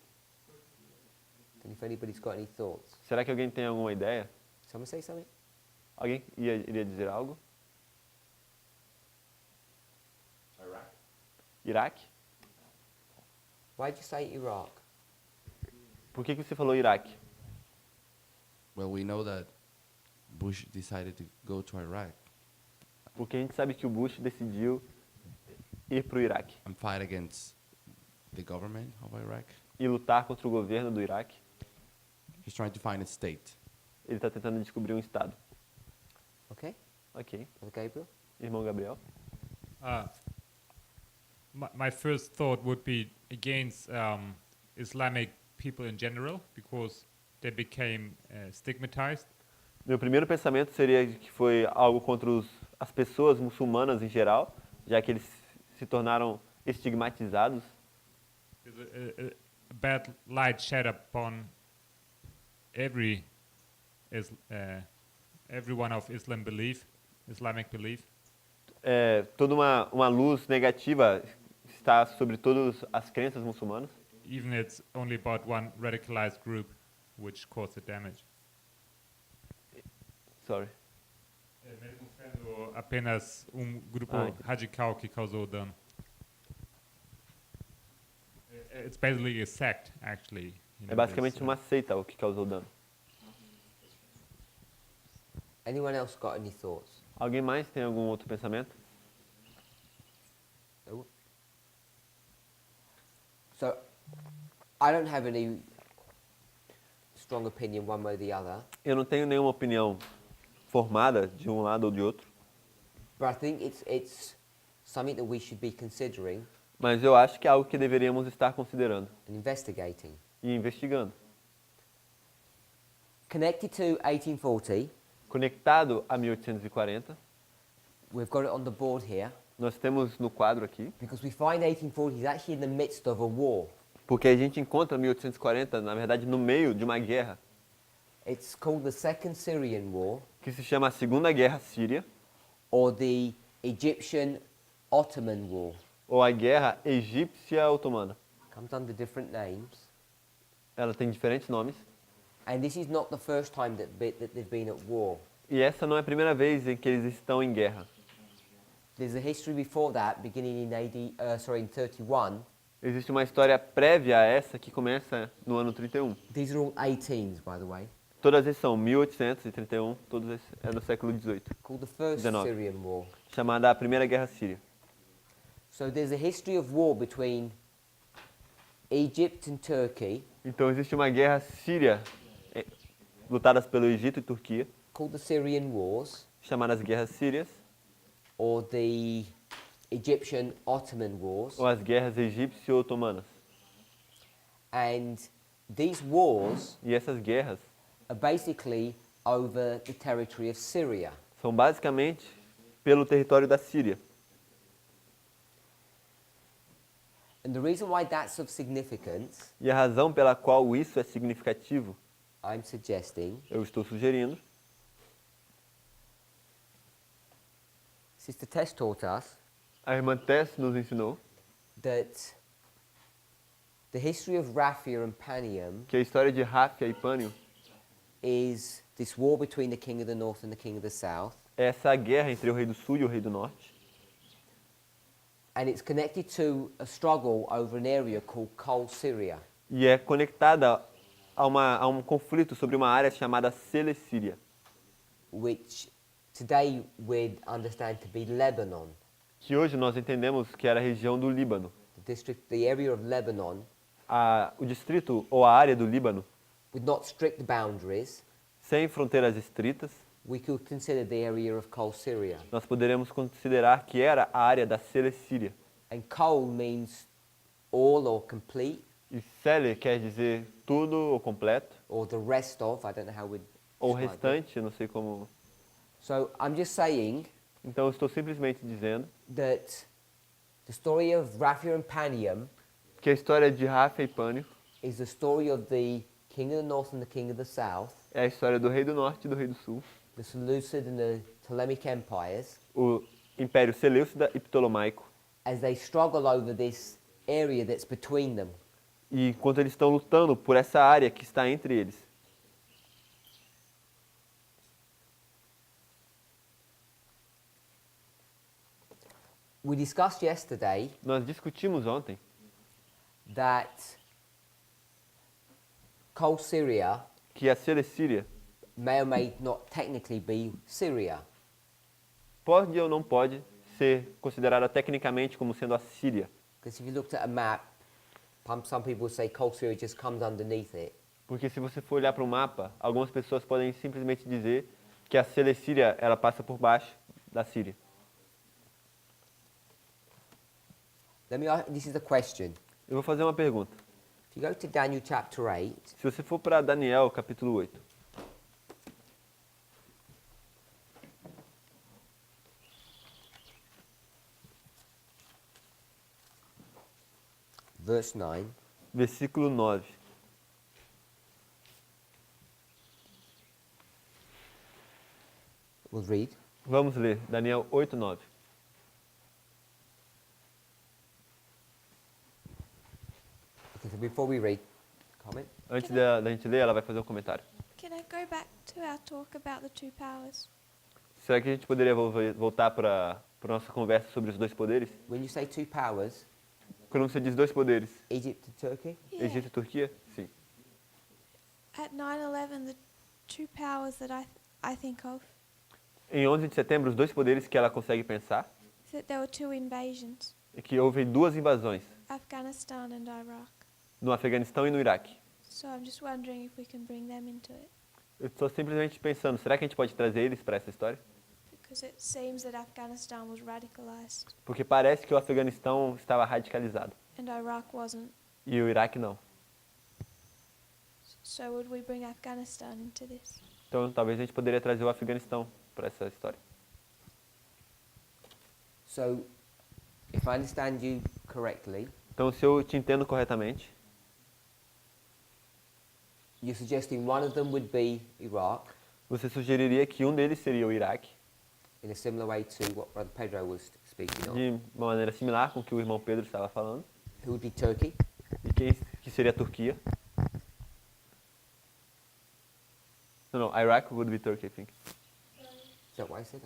And if anybody's got any thoughts. Será que alguém tem alguma ideia? Someone say something? Alguém iria dizer algo? Iraque? Why'd you say Iraq? Por que você falou Iraque? Well, we know that Bush decided to go to Iraq Porque a gente sabe que o Bush decidiu ir para o Iraque and fight against the government of Iraq. e lutar contra o governo do Iraque. He's trying to find a state. Ele está tentando descobrir um estado. Okay? Ok. Brother Gabriel? Irmão Gabriel? My first thought would be against Islamic people in general because they became stigmatized. Meu primeiro pensamento seria que foi algo contra as pessoas muçulmanas em geral, já que eles se tornaram estigmatizados. There's a bad light shed upon every one of Islamic belief. Toda uma luz negativa está sobre todas as crenças muçulmanas, Even it's only about one radicalized group which caused the damage. sorry, Mesmo sendo apenas grupo entendi. radical que causou o dano. It's basically a sect, actually. É basicamente uma seita o que causou o dano. Anyone else got any thoughts? Alguém mais tem algum outro pensamento? No? So, I don't have any strong opinion one way or the other, Eu não tenho nenhuma opinião formada de um lado ou de outro, but I think it's something that we should be considering mas eu acho que é algo que deveríamos estar considerando and investigating. e investigando. Connected to 1840, Conectado a 1840, we've got it on the board here, nós temos no quadro aqui, because we find 1840 is actually in the midst of a war. porque a gente encontra 1840, na verdade, no meio de uma guerra It's called the Second Syrian War, que se chama a Segunda Guerra Síria, or the Egyptian Ottoman War. ou a Guerra Egípcia Otomana. Comes under different names. Ela tem diferentes nomes. And this is not the first time that they've been at war. E essa não é a primeira vez em que eles estão em guerra. There's a history before that, beginning in in 31. Existe uma história prévia a essa que começa no ano 31. These are all 18s, by the way. Todas essas são 1831, todos esses é do século 18, Called the First 19. Syrian War. chamada a Primeira Guerra Síria. So there's a history of war between Egypt and Turkey, Então existe uma guerra síria lutadas pelo Egito e Turquia, called the Syrian Wars, chamadas Guerras Sírias, or the Egyptian Ottoman Wars. ou as Guerras Egípcio-Otomanas. And these wars E essas guerras are basically over the territory of Syria. são basicamente pelo território da Síria. And the reason why that's of significance, E a razão pela qual isso é significativo, I'm suggesting, eu estou sugerindo, Sister Tess taught us a irmã Tess nos ensinou that the history of Raphia and Panium que a história de Ráfia e Pânio is this war between the king of the north and the king of the south, é essa guerra entre o rei do sul e o rei do norte. and it's connected to a struggle over an area called Kol Syria. E é conectada a um conflito sobre uma área chamada Celecíria, Which today we'd understand to be Lebanon, que hoje nós entendemos que era a região do Líbano. the area of Lebanon, O distrito ou a área do Líbano, with not strict boundaries. sem fronteiras estritas, We could consider the area of Kol Syria. nós poderemos considerar que era a área da Celecíria. And Kol means all or complete, E Cele quer dizer tudo ou completo, or the rest of, I don't know how we'd ou describe it. restante, não sei como. So I'm just saying Então eu estou simplesmente dizendo that the story of Raphia and Panium que a história de Ráfia e Pânio is the story of the king of the north and the king of the south, é a história do rei do norte e do rei do sul, the Seleucid and the Ptolemaic empires, o Império Seleucida e Ptolomaico. as they struggle over this area that's between them. E enquanto eles estão lutando por essa área que está entre eles. We discussed yesterday Nós discutimos ontem that Kol Syria que a Celecíria may or may not technically be Syria. pode ou não pode ser considerada tecnicamente como sendo a Síria. Because if you looked at a map, some people say Kol Syria just comes underneath it. Porque se você for olhar para o mapa, algumas pessoas podem simplesmente dizer que a Celecíria ela passa por baixo da Síria. This is a question. Eu vou fazer uma pergunta. If you go to Daniel chapter 8, Se você for para Daniel, capítulo 8, verse 9, versículo 9. we'll read. Vamos ler, Daniel 8, 9. Okay, so before we read, comment. Antes da gente ler, ela vai fazer um comentário. Can I go back to our talk about the two powers? Será que a gente poderia voltar para a nossa conversa sobre os dois poderes? When you say two powers, Quando você diz dois poderes, Egypt and Turkey, Yeah. Egito e Turquia? Sim. At 9/11, the two powers that I think of Em 11 de setembro, os dois poderes que ela consegue pensar is that there were two invasions, é que houve duas invasões, Afghanistan and Iraq. no Afeganistão e no Iraque. So I'm just wondering if we can bring them into it, Eu estou simplesmente pensando, será que a gente pode trazer eles para essa história? because it seems that Afghanistan was radicalized Porque parece que o Afeganistão estava radicalizado and Iraq wasn't. e o Iraque não. So would we bring Afghanistan into this? Então talvez a gente poderia trazer o Afeganistão para essa história. so if I understand you correctly, Então, se eu te entendo corretamente, you're suggesting one of them would be Iraq, você sugeriria que um deles seria o Iraque, in a similar way to what Brother Pedro was speaking of, de uma maneira similar com o que o irmão Pedro estava falando, who would be Turkey, e quem que seria a Turquia. No, Iraq would be Turkey, I think. is that what I said?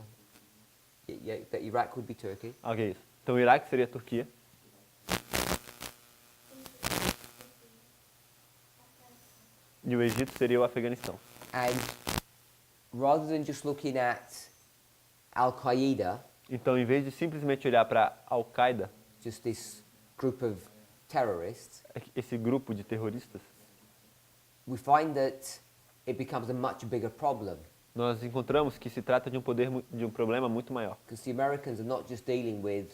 Yeah, that Iraq would be Turkey, Ok, isso. Então, o Iraque seria a Turquia. E o Egito seria o Afeganistão. and rather than just looking at Al-Qaeda, Então, em vez de simplesmente olhar para Al-Qaeda, just this group of terrorists, esse grupo de terroristas, we find that it becomes a much bigger problem, nós encontramos que se trata de um problema muito maior. because the Americans are not just dealing with,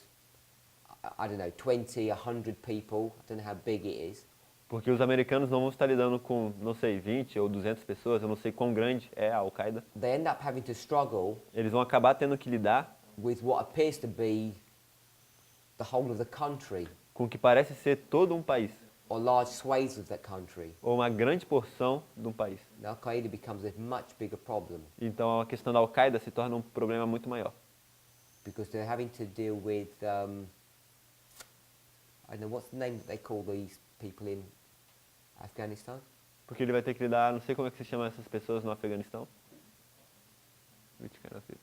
I don't know, 20, 100 people, I don't know how big it is, Porque os americanos não vão estar lidando com, não sei, 20 ou 200 pessoas, eu não sei quão grande é a Al-Qaeda. they end up having to struggle Eles vão acabar tendo que lidar with what appears to be the whole of the country, com o que parece ser todo um país, or large swathes of that country. ou uma grande porção de um país. And Al-Qaeda becomes a much bigger problem, Então a questão da Al-Qaeda se torna um problema muito maior. because they're having to deal with, I don't know, what's the name that they call these people in Afghanistan? Porque ele vai ter que lidar, não sei como é que se chama essas pessoas no Afeganistão. Which kind of people?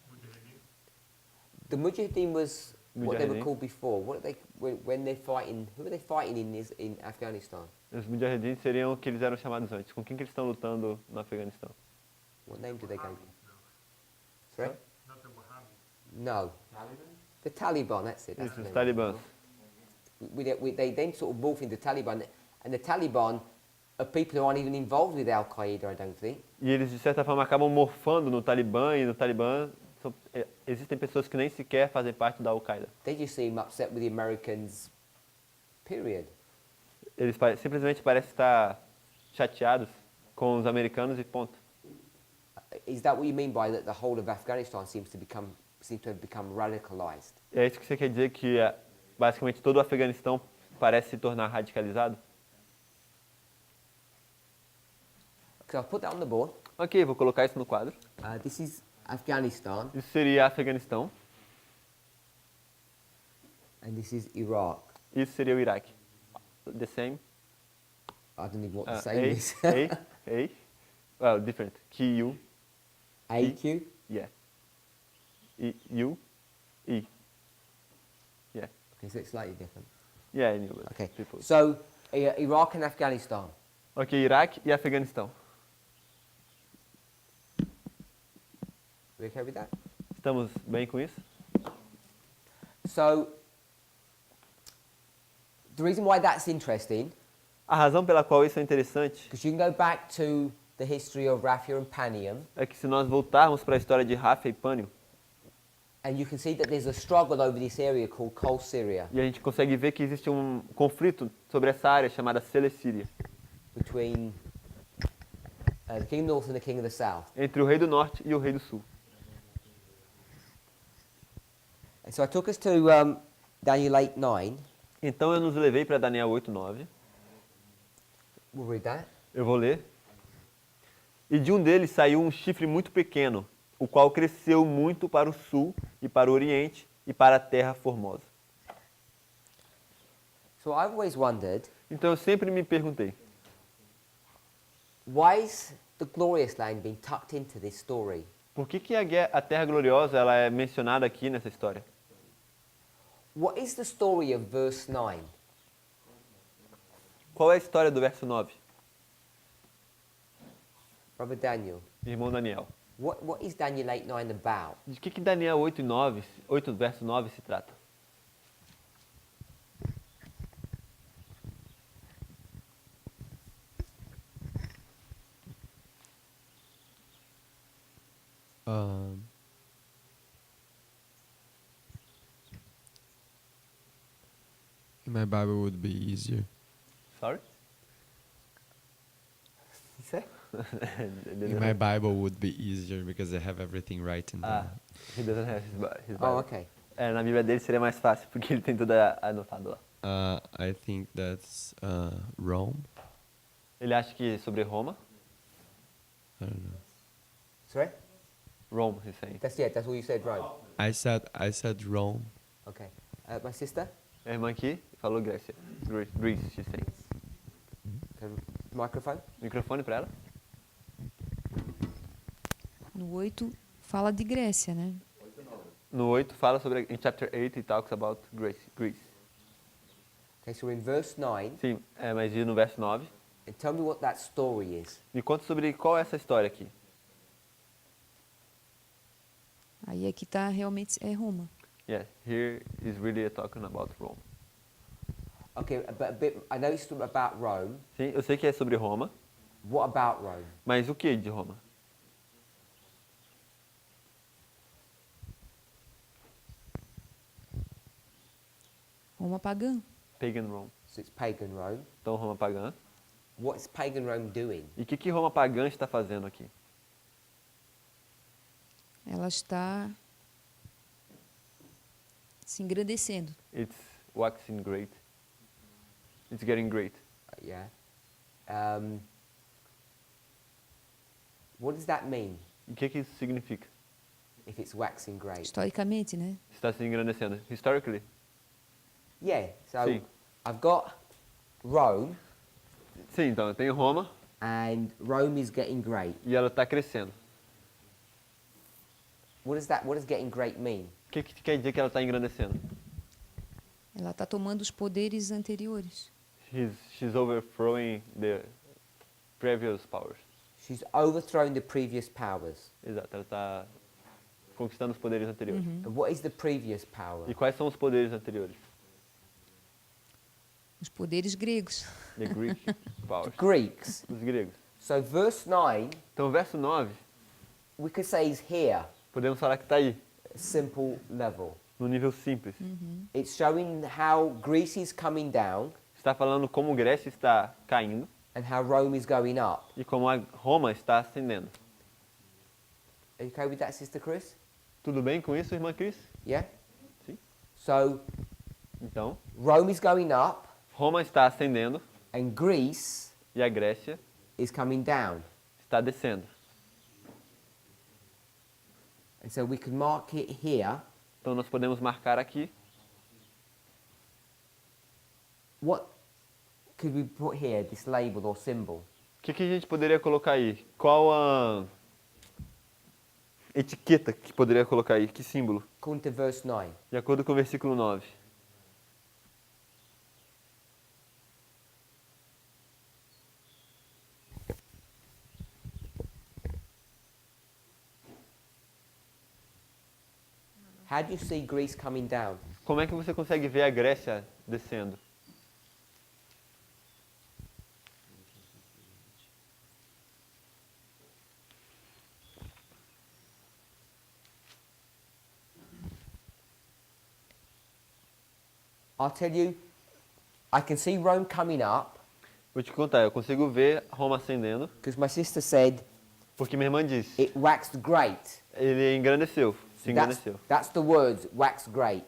The Mujahideen was what they were Mujahideen. called before. What are they when they're fighting? Who are they fighting in Afghanistan? Os Mujahideen seriam o que eles eram chamados antes. Com quem que eles estão lutando no Afeganistão? What name do they go? Sorry? No. The Taliban. That's it. That's Isso, the os name. talibãs. They then sort of morph into Taliban, and the Taliban are people who aren't even involved with Al Qaeda. I don't think. E eles, de certa forma, acabam morfando no Talibã, e no Talibã existem pessoas que nem sequer fazem parte da Al-Qaeda. They just seem upset with the Americans. Period. Eles simplesmente parecem estar chateados com os americanos e ponto. Is that what you mean by that? The whole of Afghanistan seems to have become radicalized. É isso que você quer dizer, que basicamente todo o Afeganistão parece se tornar radicalizado? So I'll put that on the board. Ok, vou colocar isso no quadro. This is Afghanistan, Isso seria Afeganistão, and this is Iraq. isso seria o Iraque. The same. I don't know what the Uh, same is. A. Well, different. Q, AQ. yeah. U, E. Yeah. Okay, so it's slightly different. Yeah, I knew it. Okay. People. So Iraq and Afghanistan. Ok, Iraque e Afeganistão. We okay with that? Estamos bem com isso? So the reason why that's interesting, A razão pela qual isso é interessante because you can go back to the history of Raphia and Panium, é que se nós voltarmos para a história de Rafa e Pânio, and you can see that there's a struggle over this area called Kol Syria e a gente consegue ver que existe um conflito sobre essa área chamada Celecíria, between the King of the North and the King of the South. entre o rei do norte e o rei do sul. And so I took us to Daniel 8:9. Então eu nos levei para Daniel 8:9. We'll read that. Eu vou ler. E de um deles saiu um chifre muito pequeno, o qual cresceu muito para o sul e para o oriente e para a terra formosa. So I've always wondered, Então eu sempre me perguntei, why is the glorious land being tucked into this story? Por que a Terra Gloriosa ela é mencionada aqui nessa história? What is the story of verse 9? Qual é a história do verso 9? Brother Daniel, Irmão Daniel. what is Daniel 8:9 about? De que Daniel 8 verso 9 se trata? In my Bible would be easier. Sorry? In my Bible would be easier because I have everything right in there. He doesn't have his Bible. Oh, okay. Na Bíblia dele seria mais fácil, porque ele tem tudo anotado lá. I think that's Rome. Ele acha que sobre Roma. I don't know. Sorry? Rome, he's saying. That's all you said, right? I said Rome. Okay. My sister? A irmã aqui falou Grécia. Greece, she's saying. Microphone? Microfone para ela. No 8 fala de Grécia, né? No 8 fala sobre, em chapter 8 it talks about Greece. Okay, so in verse 9, Sim, mas no verso 9, and tell me what that story is. me conta sobre qual é essa história aqui. Aí aqui tá realmente é Roma. Yeah, here is really talking about Rome. Okay, but a bit, I know it's about Rome. Sim, eu sei que é sobre Roma, What about Rome? mas o que de Roma? Roma pagã. Pagan Rome. So it's pagan Rome. Então, Roma pagã. What's pagan Rome doing? E o que Roma pagã está fazendo aqui? Ela está se engrandecendo. It's waxing great. It's getting great. Yeah. What does that mean E o que isso significa? if it's waxing great? Historicamente, né? Está se engrandecendo. Historically? Yeah, so Sim. I've got Rome, Sim, então eu tenho Roma and Rome is getting great. e ela está crescendo. What does getting great mean? O que quer dizer que ela está engrandecendo? Ela está tomando os poderes anteriores. She's overthrowing the previous powers. She's overthrown the previous powers. Exato, ela está conquistando os poderes anteriores. And what is the previous power? E quais são os poderes anteriores? Os poderes gregos. The Greek powers. Greeks. Os gregos. So verse 9, Então, o verso 9, we could say is here, podemos falar que está aí, simple level. no nível simples. It's showing how Greece is coming down Está falando como Grécia está caindo and how Rome is going up. e como a Roma está ascendendo. Are you okay with that, Sister Chris? Tudo bem com isso, irmã Cris? Yeah? Sim. So Então, Rome is going up Roma está ascendendo and Greece e a Grécia is coming down. está descendo. And so we can mark it here. Então, nós podemos marcar aqui. What could we put here, this label or symbol? O que a gente poderia colocar aí? Qual a etiqueta que poderia colocar aí? Que símbolo? According to verse 9. De acordo com o versículo 9. How do you see Greece coming down? Como é que você consegue ver a Grécia descendo? I'll tell you, I can see Rome coming up Vou te contar, eu consigo ver Roma ascendendo, because my sister said porque minha irmã disse, it waxed great. ele engrandeceu, se engrandeceu. That's the words, waxed great.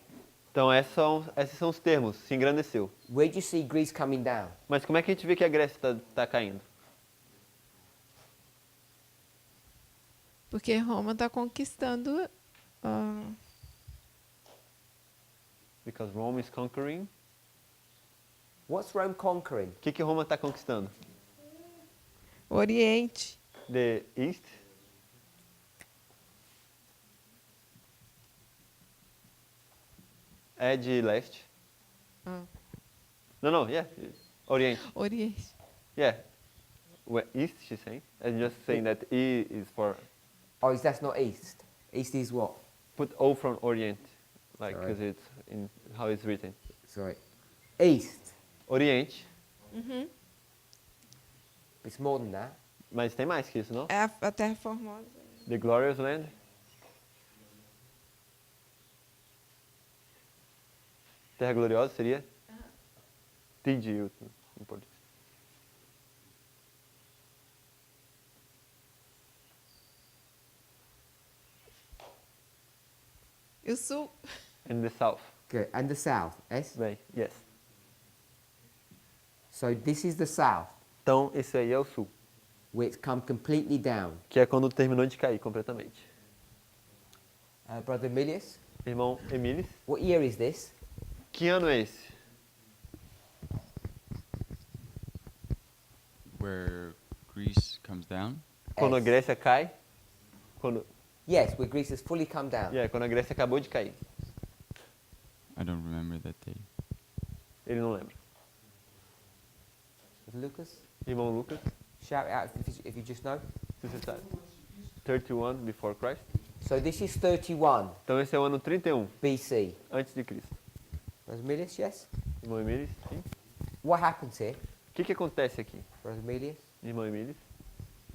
Então esses são os termos, se engrandeceu. Where do you see Greece coming down? Mas como é que a gente vê que a Grécia está caindo? Porque Roma está conquistando. Because Rome is conquering. What's Rome conquering? O que Roma está conquistando? O Oriente. The East? É de leste. Ah, No, yeah. Oriente. Oriente. Yeah. East, she's saying. And just saying that E is for... Oh, that's not east. East is what? Put O from Orient. Like, Sorry. because it's in how it's written. Sorry. East. Oriente. Uhum. It's more than that. Mas tem mais que isso, não? É a Terra Formosa. The Glorious Land. Terra Gloriosa seria? Entendi em português. E o Sul? And the South. Good. And the south, yes? Bem, yes. So this is the south, Então, esse aí é o sul. where it's come completely down. Que é quando terminou de cair completamente. Brother Milius, Irmão Emilis, what year is this? que ano é esse? Where Greece comes down. Quando a Yes. Grécia cai? Quando, Yes, where Greece has fully come down. quando a Grécia acabou de cair. I don't remember that day. Ele não lembra. Lucas, Irmão Lucas, shout out if you just know. se você sabe. 31 before Christ. So this is 31 Então esse é o ano 31 BC. antes de Cristo. Brother Milius, yes? Irmão Emilis, sim. What happens here? O que acontece aqui? Brother Milius, Irmão Emilis,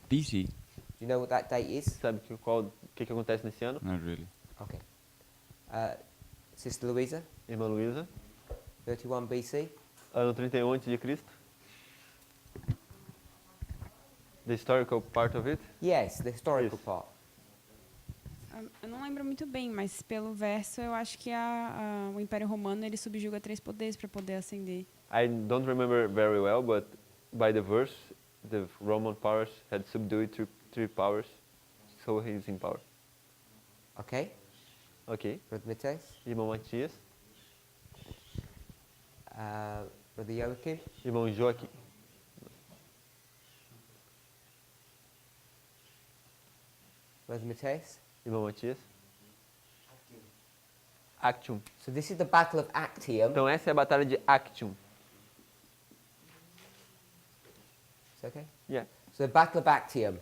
BC? do you know what that date is? sabe o que acontece nesse ano? Not really. Okay. Sister Louisa, Irmã Luísa, 31 BC. ano 31 antes de Cristo. The historical part of it. Yes, the historical Yes. part. Eu não lembro muito bem, mas pelo verso eu acho que o Império Romano ele subjuga 3 poderes para poder ascender. I don't remember very well, but by the verse, the Roman powers had subdued three powers, so he's in power. Okay, Ok. Brother Mateus, Irmão Matias, Brother Joachim, irmão Joaquim, Brother Mateus. irmão Matias. Actium. So this is the Battle of Actium. Então essa é a batalha de Actium. It's okay. Yeah. So the Battle of Actium.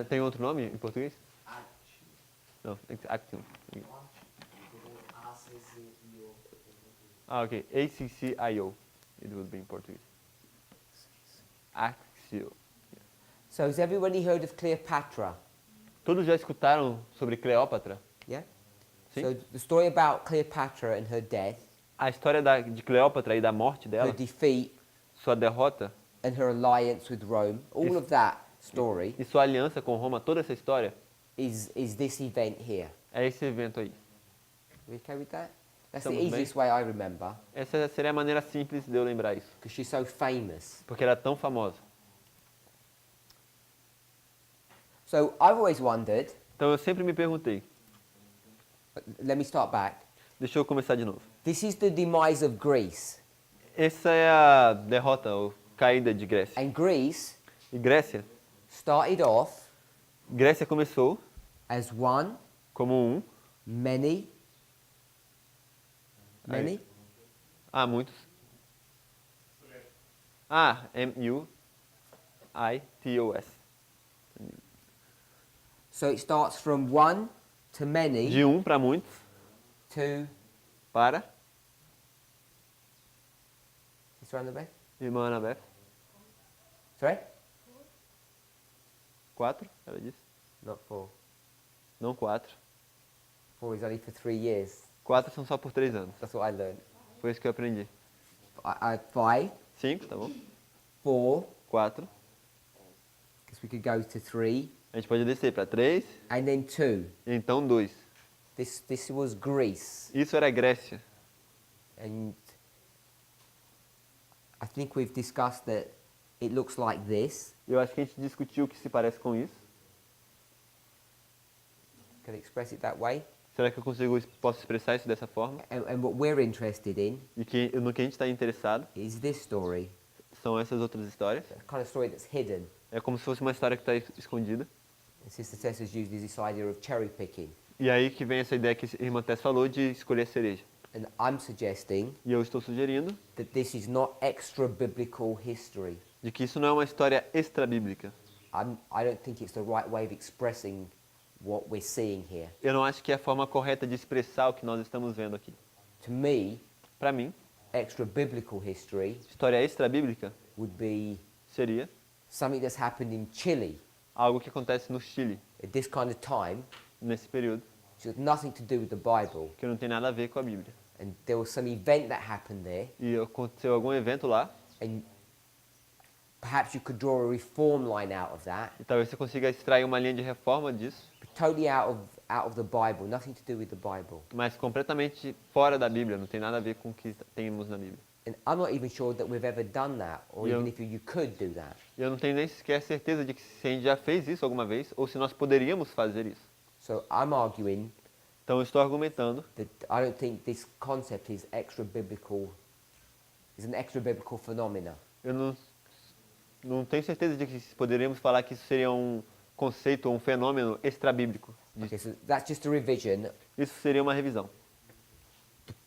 Tem outro nome em português? Não, it's Actium. Ok. ACCIO. It would be in português. Axio. So has everybody heard of Cleopatra? Todos já escutaram sobre Cleópatra? Yeah. Sim. So the story about Cleopatra and her death, A história de Cleópatra e da morte her dela, defeat, sua derrota and her alliance with Rome, all of that story e sua aliança com Roma, toda essa história, is this event here. é esse evento aí. We okay with that? That's Estamos the bem? easiest way I remember, Essa seria a maneira simples de eu lembrar isso, because she's so famous. porque ela é tão famosa. So I've always wondered, Então eu sempre me perguntei, let me start back. deixa eu começar de novo. This is the demise of Greece. Essa é a derrota ou caída de Grécia. And Greece E Grécia? started off Grécia começou as one, como many, many, muitos. M-U-I-T-O-S. so it starts from one to many De para muitos, to, para, Sister Annabeth? irmã Anabeth. Sorry? 4, ela disse. Not four. Não 4. 4 is only for 3 years. 4 são só por 3 anos. That's what I learned. Foi isso que eu aprendi. 5, 5, tá bom? 4, 4. because we could go to 3, A gente pode descer para 3, and then 2. então 2. This was Greece, Isso era Grécia. and I think we've discussed that it looks like this. Eu acho que a gente discutiu o que se parece com isso. Can I express it that way? Será que eu posso expressar isso dessa forma? And what we're interested in E que, no que a gente está interessado is this story, são essas outras histórias. the kind of story that's hidden. É como se fosse uma história que está escondida. And Sister Tessa's used this idea of cherry picking. E aí que vem essa ideia que a irmã Tess falou de escolher a cereja. And I'm suggesting E eu estou sugerindo that this is not extra biblical history. de que isso não é uma história extra-bíblica. I don't think it's the right way of expressing what we're seeing here. Eu não acho que é a forma correta de expressar o que nós estamos vendo aqui. To me, Para mim, extra biblical history história extra-bíblica would be seria something that's happened in Chile algo que acontece no Chile, at this kind of time, nesse período, which has nothing to do with the Bible. que não tem nada a ver com a Bíblia. And there was some event that happened there, E aconteceu algum evento lá, and perhaps you could draw a reform line out of that, e talvez você consiga extrair uma linha de reforma disso, but totally out of the Bible, nothing to do with the Bible. mas completamente fora da Bíblia, não tem nada a ver com o que temos na Bíblia. And I'm not even sure that we've ever done that, or Yeah. even if you could do that. E eu não tenho nem sequer certeza de que se a gente já fez isso alguma vez, ou se nós poderíamos fazer isso. So I'm arguing Então eu estou argumentando that I don't think this concept is extra biblical, is an extra biblical phenomena. eu não tenho certeza de que poderíamos falar que isso seria um conceito ou um fenômeno extra-bíblico. Okay, so that's just a revision. Isso seria uma revisão.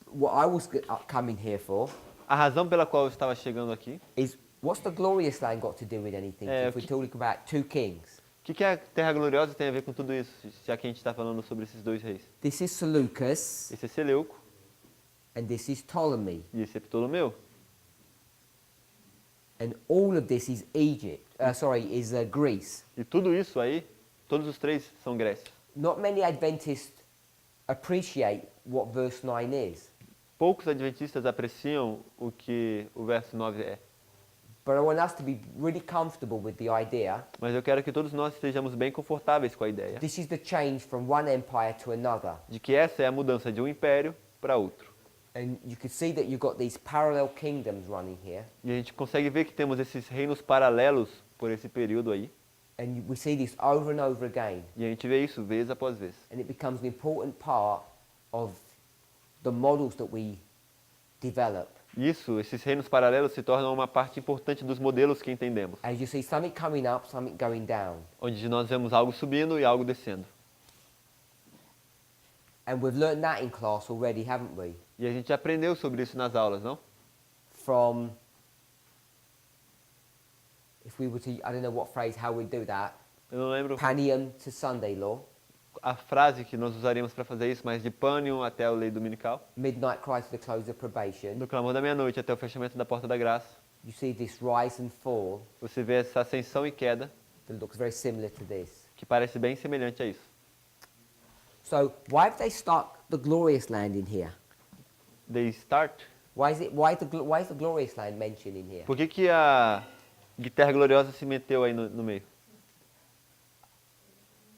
What I was coming here for A razão pela qual eu estava chegando aqui, is what's the glorious land got to do with anything? If we're talking about two kings. o que a Terra Gloriosa tem a ver com tudo isso, já que a gente está falando sobre esses dois reis? This is Seleucus Esse é Seleuco and this is Ptolemy. e esse é Ptolomeu. And all of this is Egypt, is Greece. E tudo isso aí, todos os três são Grécia. Not many Adventists appreciate what verse 9 is. Poucos adventistas apreciam o que o verso 9 é. But I want us to be really comfortable with the idea. Mas eu quero que todos nós estejamos bem confortáveis com a ideia This is the change from one empire to another. de que essa é a mudança de um império para outro. And you can see that you've got these parallel kingdoms running here. E a gente consegue ver que temos esses reinos paralelos por esse período aí. And we see this over and over again. E a gente vê isso vez após vez. And it becomes an important part of the models that we develop. Isso, esses reinos paralelos se tornam uma parte importante dos modelos que entendemos. As you see something coming up, something going down. Onde nós vemos algo subindo e algo descendo. And we've learned that in class already, haven't we? E a gente aprendeu sobre isso nas aulas, não? From, if we were to, I don't know what phrase, how we'd do that, Eu não lembro Panium to Sunday law, a frase que nós usaríamos para fazer isso, mas de Pânium até a lei dominical, midnight cry to the close of probation, do clamor da meia-noite até o fechamento da porta da graça, you see this rise and fall você vê essa ascensão e queda that looks very similar to this. que parece bem semelhante a isso. So why have they stuck the glorious land in here? They start. Why is the glorious land mentioned in here? Por que a Terra Gloriosa se meteu aí no meio?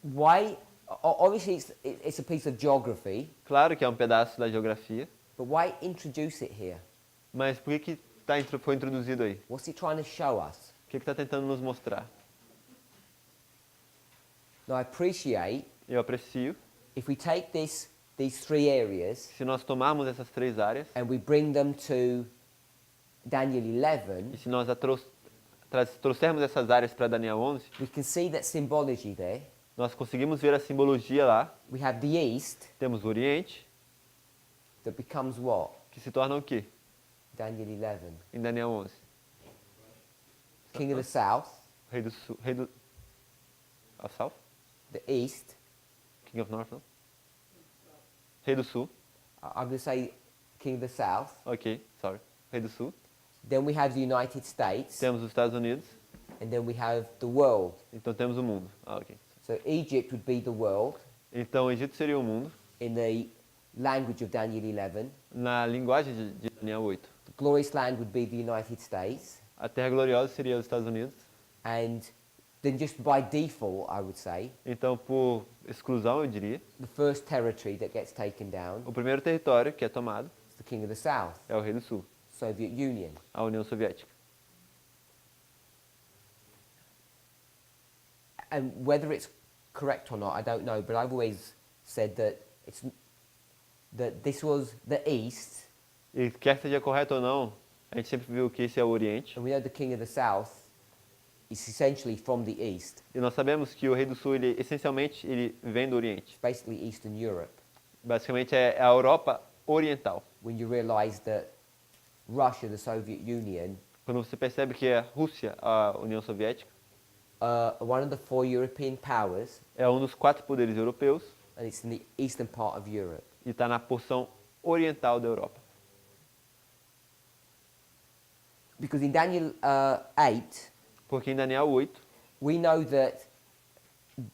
Why? Obviously, it's a piece of geography, Claro que é um pedaço da geografia, but why introduce it here? mas por que foi introduzido aí? What's it trying to show us? O que está tentando nos mostrar? Now, I appreciate Eu aprecio if we take these three areas se nós tomarmos essas três áreas and we bring them to Daniel e 11, se nós trouxermos essas áreas para Daniel 11, we can see that symbology there. nós conseguimos ver a simbologia lá. We have the East Temos o Oriente, that becomes what? que se torna o quê? Daniel 11. Em Daniel 11. King of the South, Rei do Sul, Rei do... South? the East. King of North, não? Rei do Sul. I'm going to say King of the South. Ok, sorry. Rei do Sul. Then we have the United States, Temos os Estados Unidos. and then we have the world. Então temos o mundo. Ok. So Egypt would be the world Então o Egito seria o mundo. in the language of Daniel 11. Na linguagem de Daniel 8. The glorious land would be the United States. A Terra Gloriosa seria os Estados Unidos. And then just by default, I would say, Então, por exclusão, eu diria, the first territory that gets taken down o primeiro território que é tomado is the King of the South, é o Rei do Sul, Soviet Union. a União Soviética. And whether it's correct or not, I don't know, but I've always said that this was the East, E quer seja correto ou não, a gente sempre viu que esse é o Oriente. and we know the King of the South is essentially from the East. E nós sabemos que o Rei do Sul, essencialmente, ele vem do Oriente. It's basically Eastern Europe. Basicamente, é a Europa oriental. when you realize that Russia, the Soviet Union, Quando você percebe que a Rússia, a União Soviética, one of the 4 European powers, é um dos 4 poderes europeus and it's in the eastern part of Europe. e está na porção oriental da Europa. Because in Daniel 8, Porque em Daniel 8, we know that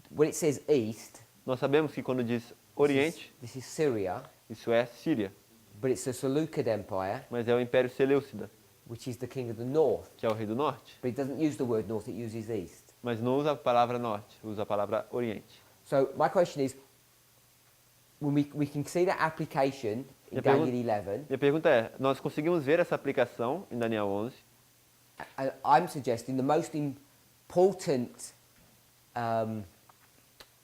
when it says east, nós sabemos que quando diz Oriente, this is Syria, isso é Síria, but it's the Seleucid Empire, mas é o Império Seleucida, which is the king of the north. que é o rei do norte. But it doesn't use the word north, it uses east. Mas não usa a palavra norte, usa a palavra Oriente. So my question is, when we can see that application in Minha Daniel pergunta- 11, Minha pergunta é, nós conseguimos ver essa aplicação em Daniel 11, and I'm suggesting the most important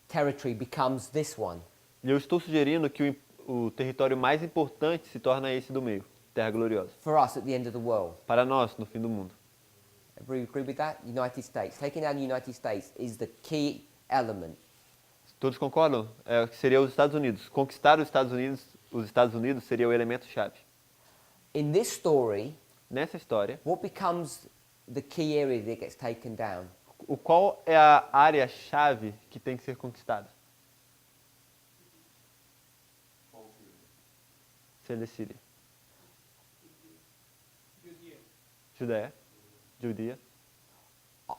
territory becomes this one. e eu estou sugerindo que o território mais importante se torna esse do meio, Terra Gloriosa. For us at the end of the world. Para nós, no fim do mundo. Everybody agree with that? United States. Taking down the United States is the key element. Todos concordam? Que seria os Estados Unidos. Conquistar os Estados Unidos seria o elemento-chave. In this story, Nessa história, what becomes the key area that gets taken down? qual é a área-chave que tem que ser conquistada? Síria. Judéia. Judea.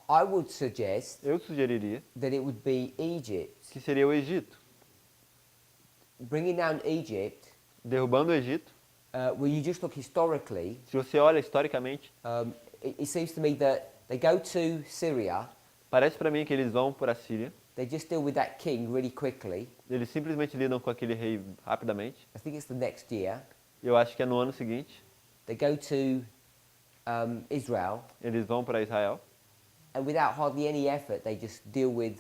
I would suggest Eu sugeriria that it would be Egypt. que seria o Egito. Bringing down Egypt, Derrubando o Egito, when you just look historically, se você olha historicamente, it seems to me that they go to Syria, parece para mim que eles vão para a Síria, they just deal with that king really quickly. eles simplesmente lidam com aquele rei rapidamente. I think it's the next year. Eu acho que é no ano seguinte, They go to Israel, eles vão para Israel, and without hardly any effort, they just deal with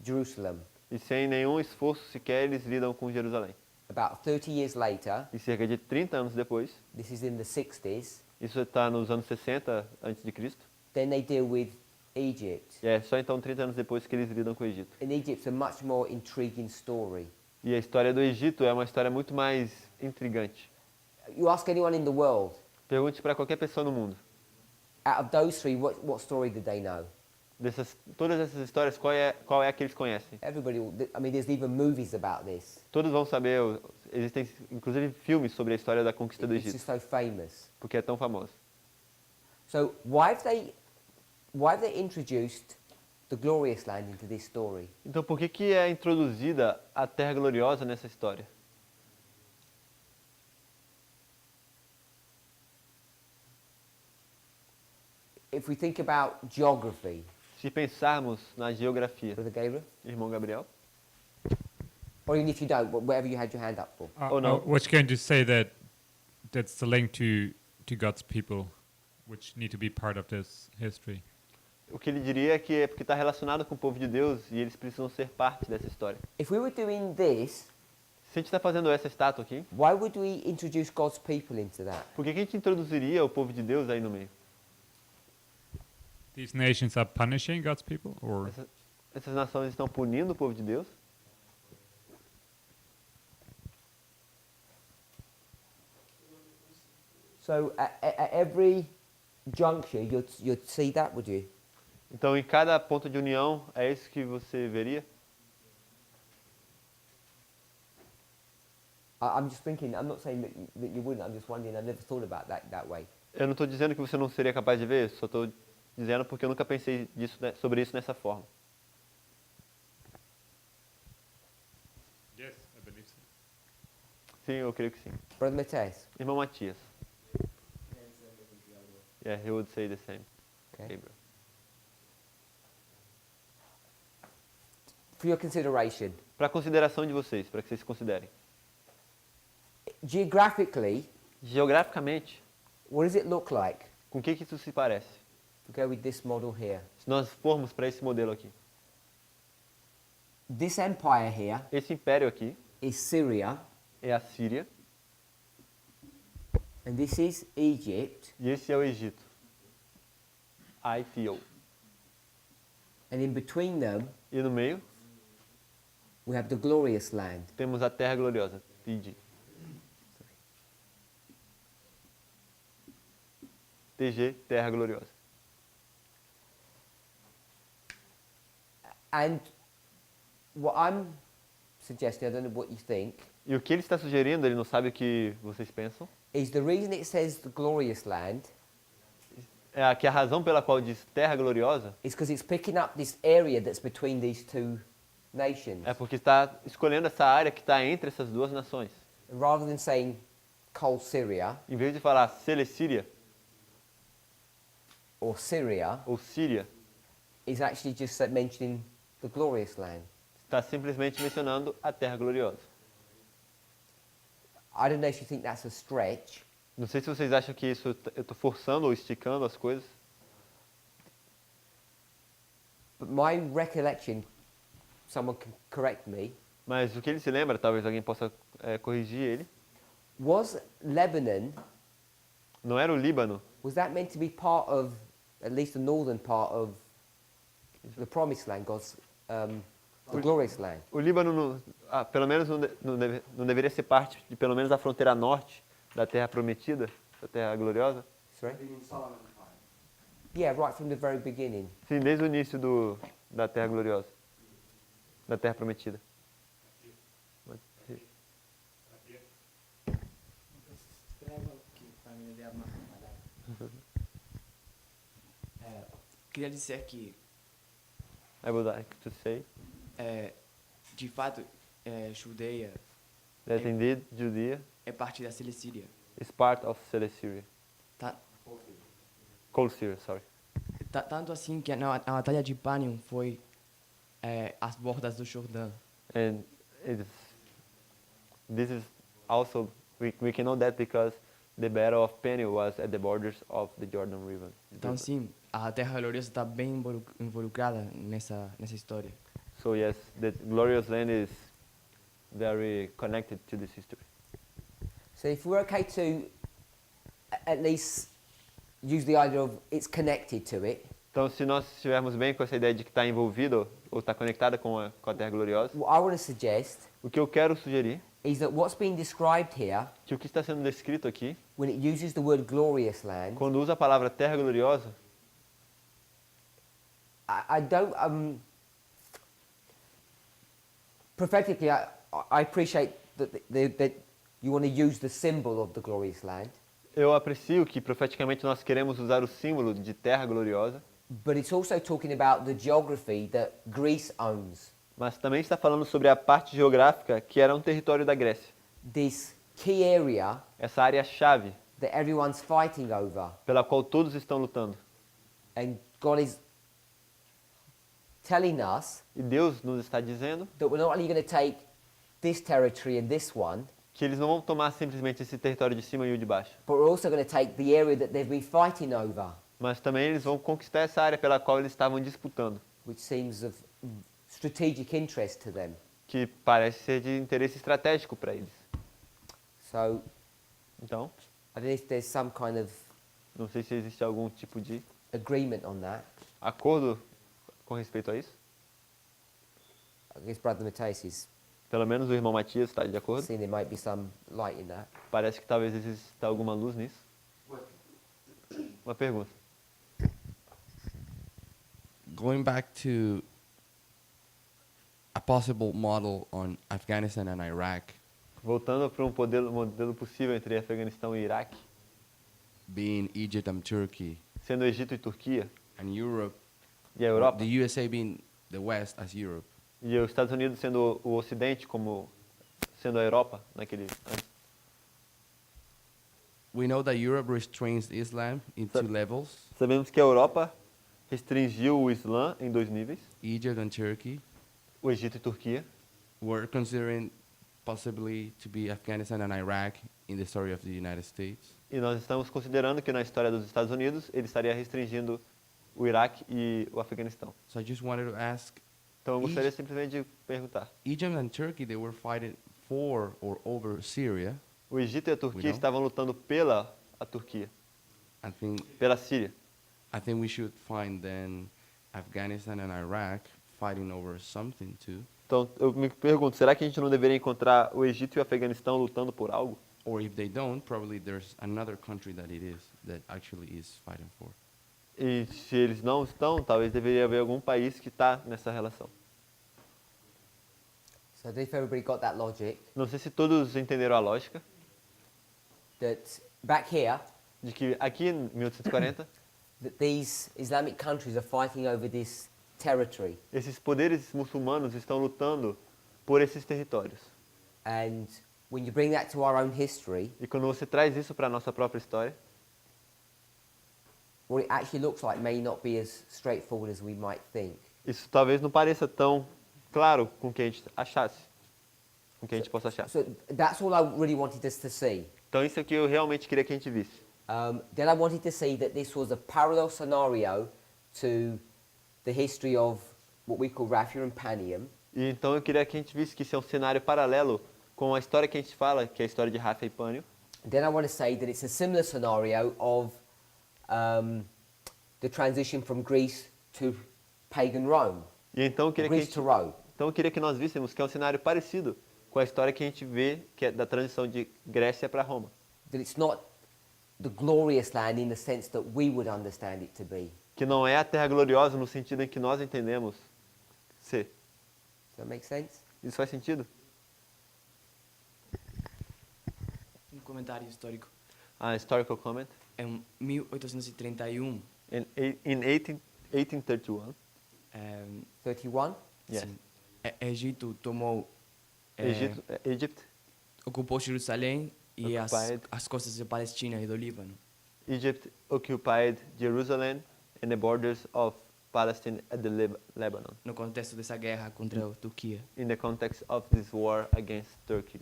Jerusalem. e sem nenhum esforço sequer eles lidam com Jerusalém. About 30 years later, E cerca de 30 anos depois, this is in the 60s, isso está nos anos 60 a.C., then they deal with Egypt. e é só então 30 anos depois que eles lidam com o Egito. And Egypt's a much more intriguing story. E a história do Egito é uma história muito mais intrigante. You ask anyone in the world, Pergunte para qualquer pessoa no mundo, out of those three, what story did they know? todas essas histórias, qual é a que eles conhecem? Everybody, I mean, there's even movies about this. Todos vão saber, existem inclusive filmes sobre a história da conquista do It's Egito, just so famous. porque é tão famoso. So why have they introduced the glorious land into this story? Então por que é introduzida a Terra Gloriosa nessa história? If we think about geography, Se pensarmos na geografia, Brother Gabriel, irmão Gabriel, or even if you don't, whatever you had your hand up for. Oh, no. I was going to say that that's the link to God's people, which need to be part of this history. o que ele diria é que é porque está relacionado com o povo de Deus e eles precisam ser parte dessa história. If we were doing this, Se a gente está fazendo essa estátua aqui, why would we introduce God's people into that? por que a gente introduziria o povo de Deus aí no meio? These nations are punishing God's people, or Essas nações estão punindo o povo de Deus? So at every juncture, you'd see that, would you? Então, em cada ponto de união, é isso que você veria? I'm just thinking, I'm not saying that you wouldn't, I'm just wondering, I've never thought about that way. Eu não estou dizendo que você não seria capaz de ver, só estou dizendo porque eu nunca pensei sobre isso dessa forma. yes, I believe so. Sim, eu creio que sim. Brother Matthias, Irmão Matias. Yeah, he would say the same. okay. Gabriel. For your consideration, Para a consideração de vocês, para que vocês considerem. geographically, Geograficamente, what does it look like? com o que isso se parece? To go with this model here. Se nós formos para esse modelo aqui. This empire here Esse império aqui is Syria, é a Síria and this is Egypt, e esse é o Egito. ITO. and in between them, E no meio, we have the glorious land. temos a Terra Gloriosa, TG. TG, Terra Gloriosa. And what I'm suggesting, I don't know what you think, E o que ele está sugerindo, ele não sabe o que vocês pensam, is the reason it says the glorious land é que a razão pela qual diz Terra Gloriosa is because it's picking up this area that's between these two nations. é porque está escolhendo essa área que está entre essas duas nações. Rather than saying Kol Syria Em vez de falar Celecíria or Syria, ou Síria, is actually just mentioning the glorious land. está simplesmente mencionando a Terra Gloriosa. I don't know if you think that's a stretch, Não sei se vocês acham que isso eu estou forçando ou esticando as coisas, but my recollection, someone can correct me, mas o que ele se lembra, talvez alguém possa corrigir ele, was Lebanon, não era o Líbano, was that meant to be part of, at least the northern part of the promised land, God's, the glorious land? o Líbano, pelo menos não deveria ser parte de pelo menos da fronteira norte da Terra Prometida, da Terra Gloriosa? Sorry? Yeah, right from the very beginning. Sim, desde o início da Terra Gloriosa, da Terra Prometida. Queria dizer que, I would like to say de fato, Judeia that indeed Judea é parte da Cilicíria. is part of Celesyria. Tá, Cold Syria, sorry. tanto assim que na Batalha de Panion foi às bordas do Jordão. And this is also, we can know that because the Battle of Peniel was at the borders of the Jordan River. Então, sim, a Terra Gloriosa está bem involucrada nessa história. So yes, the glorious land is very connected to this history. So if we're okay to at least use the idea of it's connected to it, Então, se nós estivermos bem com essa ideia de que está envolvido ou está conectada com a Terra Gloriosa, what I want to suggest o que eu quero sugerir is that what's being described here, que o que está sendo descrito aqui, when it uses the word glorious land, quando usa a palavra Terra Gloriosa, I don't prophetically I appreciate that you want to use the symbol of the glorious land, eu aprecio que profeticamente nós queremos usar o símbolo de Terra Gloriosa, but it's also talking about the geography that Greece owns. mas também está falando sobre a parte geográfica que era um território da Grécia. This key area Essa área-chave that everyone's fighting over, pela qual todos estão lutando. and God is telling us E Deus nos está dizendo that we're not only going to take this territory and this one, que eles não vão tomar simplesmente esse território de cima e o de baixo, but we're also going to take the area that they've been fighting over, mas também eles vão conquistar essa área pela qual eles estavam disputando, which seems of strategic interest to them. que parece ser de interesse estratégico para eles. So Então, I don't know if there's some kind of não sei se existe algum tipo de agreement on that. acordo com respeito a isso. I guess Brother Mateus is Pelo menos o irmão Matias está de acordo. saying there might be some light in that. Parece que talvez exista alguma luz nisso. Uma pergunta. Going back to a possible model on Afghanistan and Iraq, Voltando para um modelo possível entre Afeganistão e Iraque, being Egypt and Turkey, sendo Egito e Turquia, and Europe, e a Europa, the USA being the West as Europe. e os Estados Unidos sendo o Ocidente como sendo a Europa naquele antes. We know that Europe restrains Islam in two levels, Sabemos que a Europa restringiu o Islã em 2 níveis, Egypt and Turkey. o Egito e Turquia. We're considering possibly to be Afghanistan and Iraq in the story of the United States. E nós estamos considerando que na história dos Estados Unidos ele estaria restringindo o Iraque e o Afeganistão. So I just wanted to ask, Então eu gostaria simplesmente de perguntar. Egypt and Turkey, they were fighting for or over Syria. O Egito e a Turquia não? estavam lutando pela a Turquia, pela Síria. I think we should find then Afghanistan and Iraq fighting over something too. Então eu me pergunto, será que a gente não deveria encontrar o Egito e o Afeganistão lutando por algo? or if they don't, probably there's another country that actually is fighting for. E se eles não estão, talvez deveria haver algum país que está nessa relação. So if everybody got that logic, Não sei se todos entenderam a lógica that back here, de que aqui em 1840, that these Islamic countries are fighting over this territory. esses poderes muçulmanos estão lutando por esses territórios. And when you bring that to our own history, E quando você traz isso para a nossa própria história, what it actually looks like may not be as straightforward as we might think. isso talvez não pareça tão claro com o que a gente achasse, com o que a gente possa achar. So that's all I really wanted us to see. Então isso é o que eu realmente queria que a gente visse. Then I wanted to see that this was a parallel scenario to the history of what we call Raphia and Panium. E então eu queria que a gente visse que isso é um cenário paralelo com a história que a gente fala, que é a história de Rafa e Pânio. Then I want to say that it's a similar scenario of the transition from Greece to pagan Rome. E então eu queria que a Greece gente, to Rome. então eu queria que nós víssemos que é um cenário parecido com a história que a gente vê, que é da transição de Grécia para Roma. That it's not the glorious land in the sense that we would understand it to be. Que não é a terra gloriosa no sentido em que nós entendemos ser. Does that make sense? Isso faz sentido? Comentário histórico. Historical comment. Em 1831, In 1831, 31? yes. sim, Egito tomou, Egypt ocupou Jerusalém e Occupied. as costas da Palestina e do Líbano. Egypt occupied Jerusalem and the borders of Palestine at the Lebanon, No contexto dessa guerra contra a Turquia. in the context of this war against Turkey.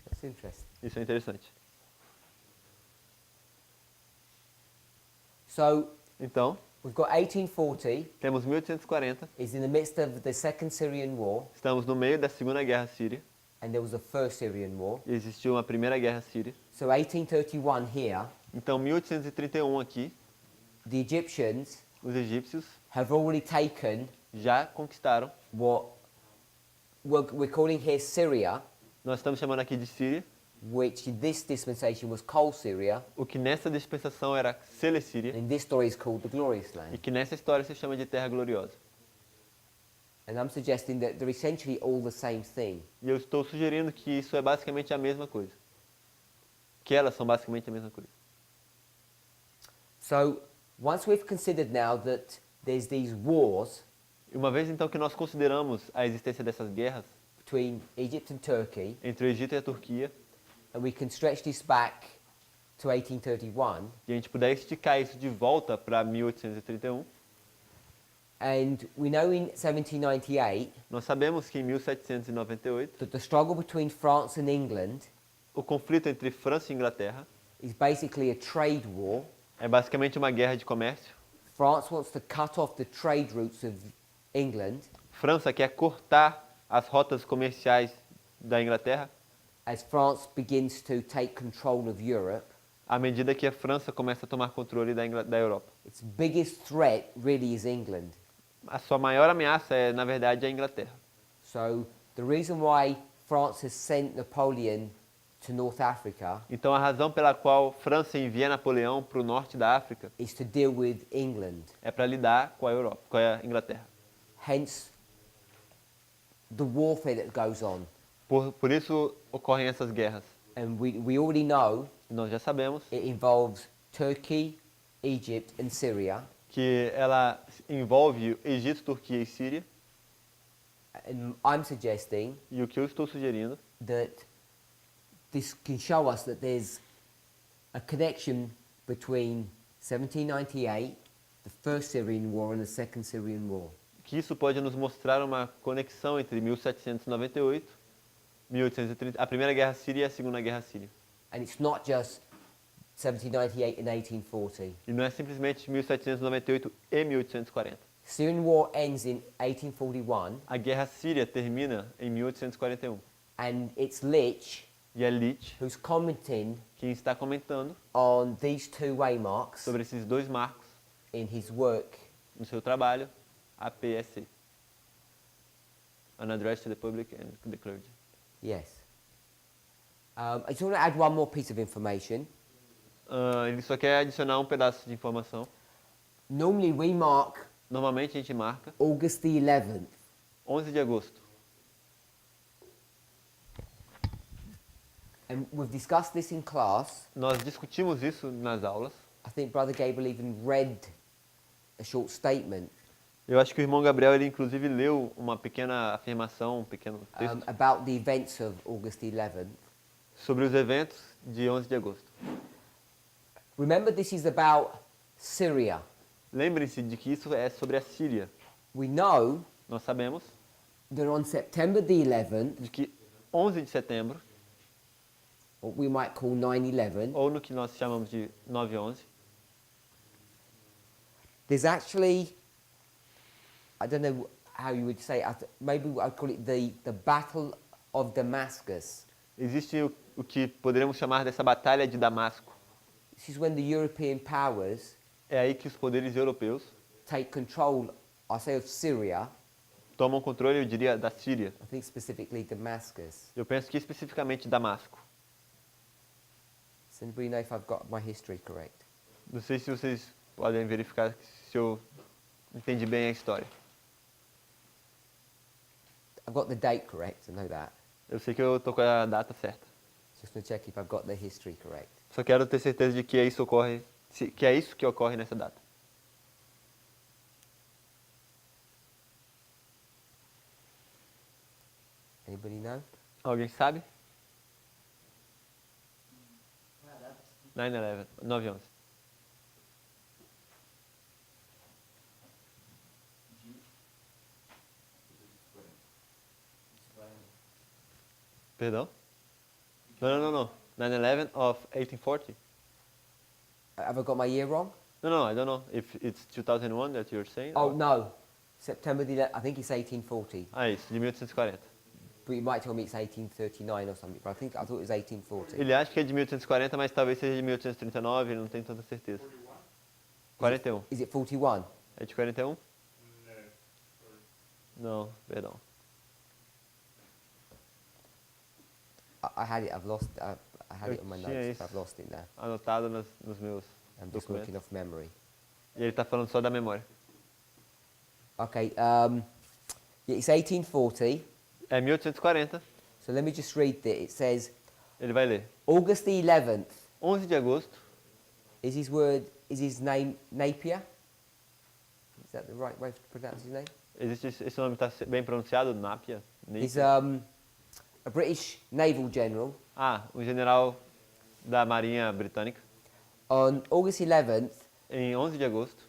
That's interesting. Isso é interessante. So Então, we've got 1840 temos 1840, is in the midst of the Second Syrian War, estamos no meio da Segunda Guerra Síria, and there was a First Syrian War. e existiu uma Primeira Guerra Síria. So 1831 here, Então, 1831 aqui, the Egyptians os egípcios have already taken já conquistaram, what we're calling here Syria, nós estamos chamando aqui de Síria, which in this dispensation was Coal Syria, o que nessa dispensação era Celecíria, and in this story is called the Glorious e Land. que nessa história se chama de Terra Gloriosa. And I'm suggesting that they're essentially all the same thing. E eu estou sugerindo que isso é basicamente a mesma coisa. Que elas são basicamente a mesma coisa. So once we've considered now that there's these wars E uma vez então que nós consideramos a existência dessas guerras between Egypt and Turkey, entre o Egito e a Turquia, and we can stretch this back to 1831, e a gente puder esticar isso de volta para 1831, and we know in 1798 nós sabemos que em 1798 that the struggle between France and England o conflito entre França e Inglaterra is basically a trade war. é basicamente uma guerra de comércio. France wants to cut off the trade routes of England França quer cortar as rotas comerciais da Inglaterra as France begins to take control of Europe. à medida que a França começa a tomar controle da Europa. Its biggest threat really is England. A sua maior ameaça é, na verdade, a Inglaterra. So the reason why France has sent Napoleon to North Africa Então, a razão pela qual França envia Napoleão para o norte da África is to deal with England. é para lidar com a Europa, com a Inglaterra. Hence the warfare that goes on. Por isso ocorrem essas guerras. And we already know Nós já sabemos it involves Turkey, Egypt and Syria. que ela envolve Egito, Turquia e Síria. And I'm suggesting E o que eu estou sugerindo that this can show us that there's a connection between 1798, the First Syrian War, and the Second Syrian War. que isso pode nos mostrar uma conexão entre 1798, 1830, a Primeira Guerra Síria e a Segunda Guerra Síria. And it's not just 1798 and 1840. E não é simplesmente 1798 e 1840. Syrian War ends in 1841, A Guerra Síria termina em 1841. and it's Lich E é Leach who's commenting quem está comentando on these two waymarks sobre esses dois marcos in his work. no seu trabalho, APSC. An Address to the Public and the Clergy. Yes. I just want to add one more piece of information. Ele só quer adicionar um pedaço de informação. Normally we mark Normalmente a gente marca August the 11th 11 de agosto. and we've discussed this in class. Nós discutimos isso nas aulas. I think Brother Gabriel even read a short statement Eu acho que o irmão Gabriel, ele inclusive leu uma pequena afirmação, um pequeno texto about the events of August the 11th. sobre os eventos de 11 de agosto. Remember, this is about Syria. Lembrem-se de que isso é sobre a Síria. We know Nós sabemos that on September the 11th, de que 11 de setembro, what we might call 9/11, ou no que nós chamamos de 9/11, there's actually, I don't know how you would say it, maybe I'd call it the Battle of Damascus. existe o que poderíamos chamar dessa batalha de Damasco. This is when the European powers É aí que os poderes europeus take control, I say, of Syria, tomam controle, eu diria, da Síria. I think specifically Damascus. Eu penso que especificamente Damasco. Does anybody know if I've got my history correct? Não sei se vocês podem verificar se eu entendi bem a história. I've got the date correct, I know that. Eu sei que eu tô com a data certa. Just to check if I've got the history correct. Só quero ter certeza de que é isso ocorre, que é isso que ocorre nessa data. Anybody know? Alguém sabe? 9/11, 9/11. Perdão? Não. 9/11 of 1840? Have I got my year wrong? No, I don't know if it's 2001 that you're saying. Oh, or- no. September the 11th, I think it's 1840. Ah, isso, de 1840. But you might tell me it's 1839 or something, but I thought it was 1840. Ele acha que é de 1840, mas talvez seja de 1839, ele não tem tanta certeza. 41. Is it 41? É de 41? Não, perdão. I had it, I've lost I had it on my Eu tinha notes, isso but I've lost it now. anotado nos meus I'm just documentos. working off memory. E ele está falando só da memória. Okay, yeah, it's 1840. É 1840, So let me just read it. It says, ele vai ler. August the 11th, 11 de agosto, is his name Napier? Is that the right way to pronounce his name? esse nome está bem pronunciado? Napier? He's Napier? a British naval general. Um general da Marinha Britânica. On August 11th, Em 11 de agosto,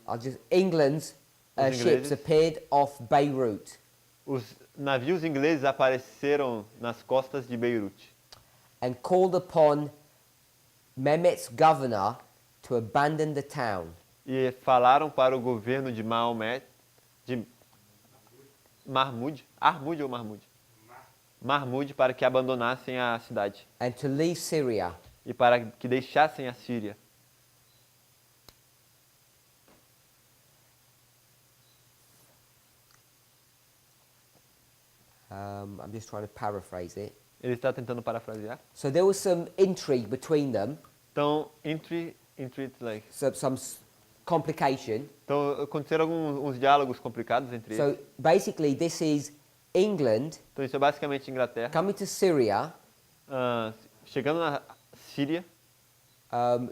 England's Os ships ingleses- appeared off Beirut os navios ingleses apareceram nas costas de Beirute and called upon Mehmet's governor to abandon the town. e falaram para o governo de Maomé, de Mahmud, Armud ou Mahmud? Mahmud, para que abandonassem a cidade And to leave Syria. e para que deixassem a Síria. I'm just trying to paraphrase it. Ele está tentando parafrasear. So there was some intrigue between them, Então, like, some complication. então aconteceram uns diálogos complicados entre So eles. basically, this is England Então isso é basicamente Inglaterra coming to Syria, chegando na Síria,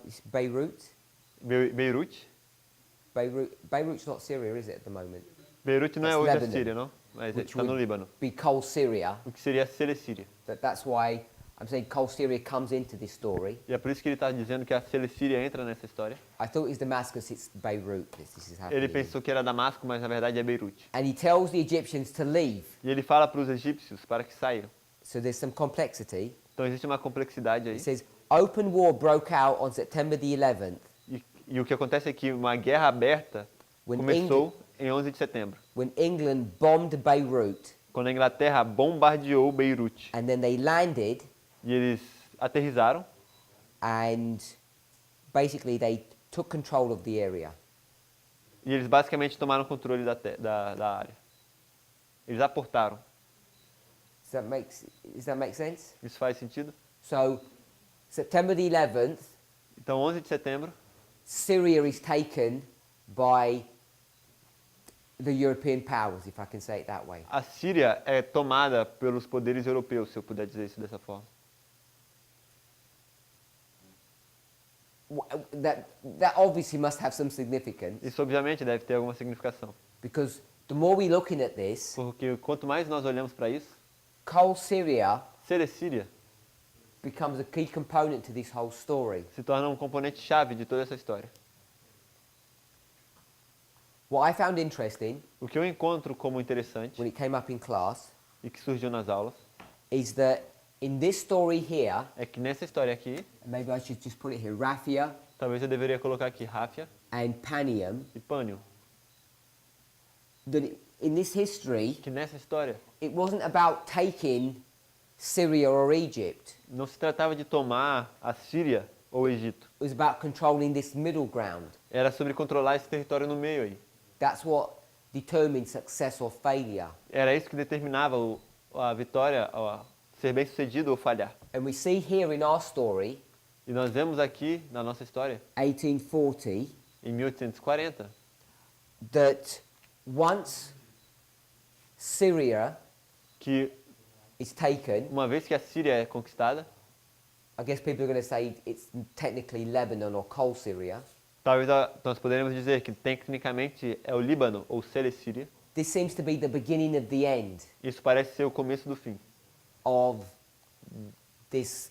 it's Beirut. Beirute. Beirut's not Syria, is it, at the moment? Beirute não é That's hoje a Lebanon, Síria, não? Mas which está no would Líbano. be coal Syria. O que seria ser Síria. That's why I'm saying coal Syria comes into this story. E é por isso que ele está dizendo que a Síria entra nessa história. I thought it was Damascus, it's Beirut. This is happening. Ele pensou que era Damasco, mas na verdade é Beirute. And he tells the Egyptians to leave. E ele fala para os egípcios para que saiam. So there's some complexity. Então existe uma complexidade aí. It says open war broke out on September the 11th E o que acontece é que uma guerra aberta When começou em 11 de setembro, when England bombed Beirut, quando a Inglaterra bombardeou Beirute. and then they landed E eles aterrizaram and basically they took control of the area. e eles basicamente tomaram controle da área. Eles aportaram. Does that make sense? Isso faz sentido? So, September the 11th, Então, 11 de setembro, Syria is taken by the European powers, if I can say it that way. a Síria é tomada pelos poderes europeus, se eu puder dizer isso dessa forma. That obviously must have some significance, Isso, obviamente, deve ter alguma significação. because the more we're looking at this, Porque quanto mais nós olhamos para isso, coal Syria Síria becomes a key component to this whole story. se torna um componente chave de toda essa história. What I found interesting O que eu encontro como interessante when it came up in class e que surgiu nas aulas is that in this story here, é que nessa história aqui, maybe I should just put it here, Raphia talvez eu deveria colocar aqui Ráfia and Panium, e Pânio, that in this history, que nessa história it wasn't about taking Syria or Egypt. não se tratava de tomar a Síria ou o Egito. It was about controlling this middle ground. Era sobre controlar esse território no meio aí. That's what determined success or failure. Era isso que determinava a vitória, ser bem sucedido ou falhar. And we see here in our story, E nós vemos aqui na nossa história, 1840, em 1840, that once Syria que is taken, uma vez que a Síria é conquistada, I guess people are going to say it's technically Lebanon or coal Syria. talvez nós poderíamos dizer que tecnicamente é o Líbano ou Síria. This seems to be the beginning of the end Isso parece ser o começo do fim of this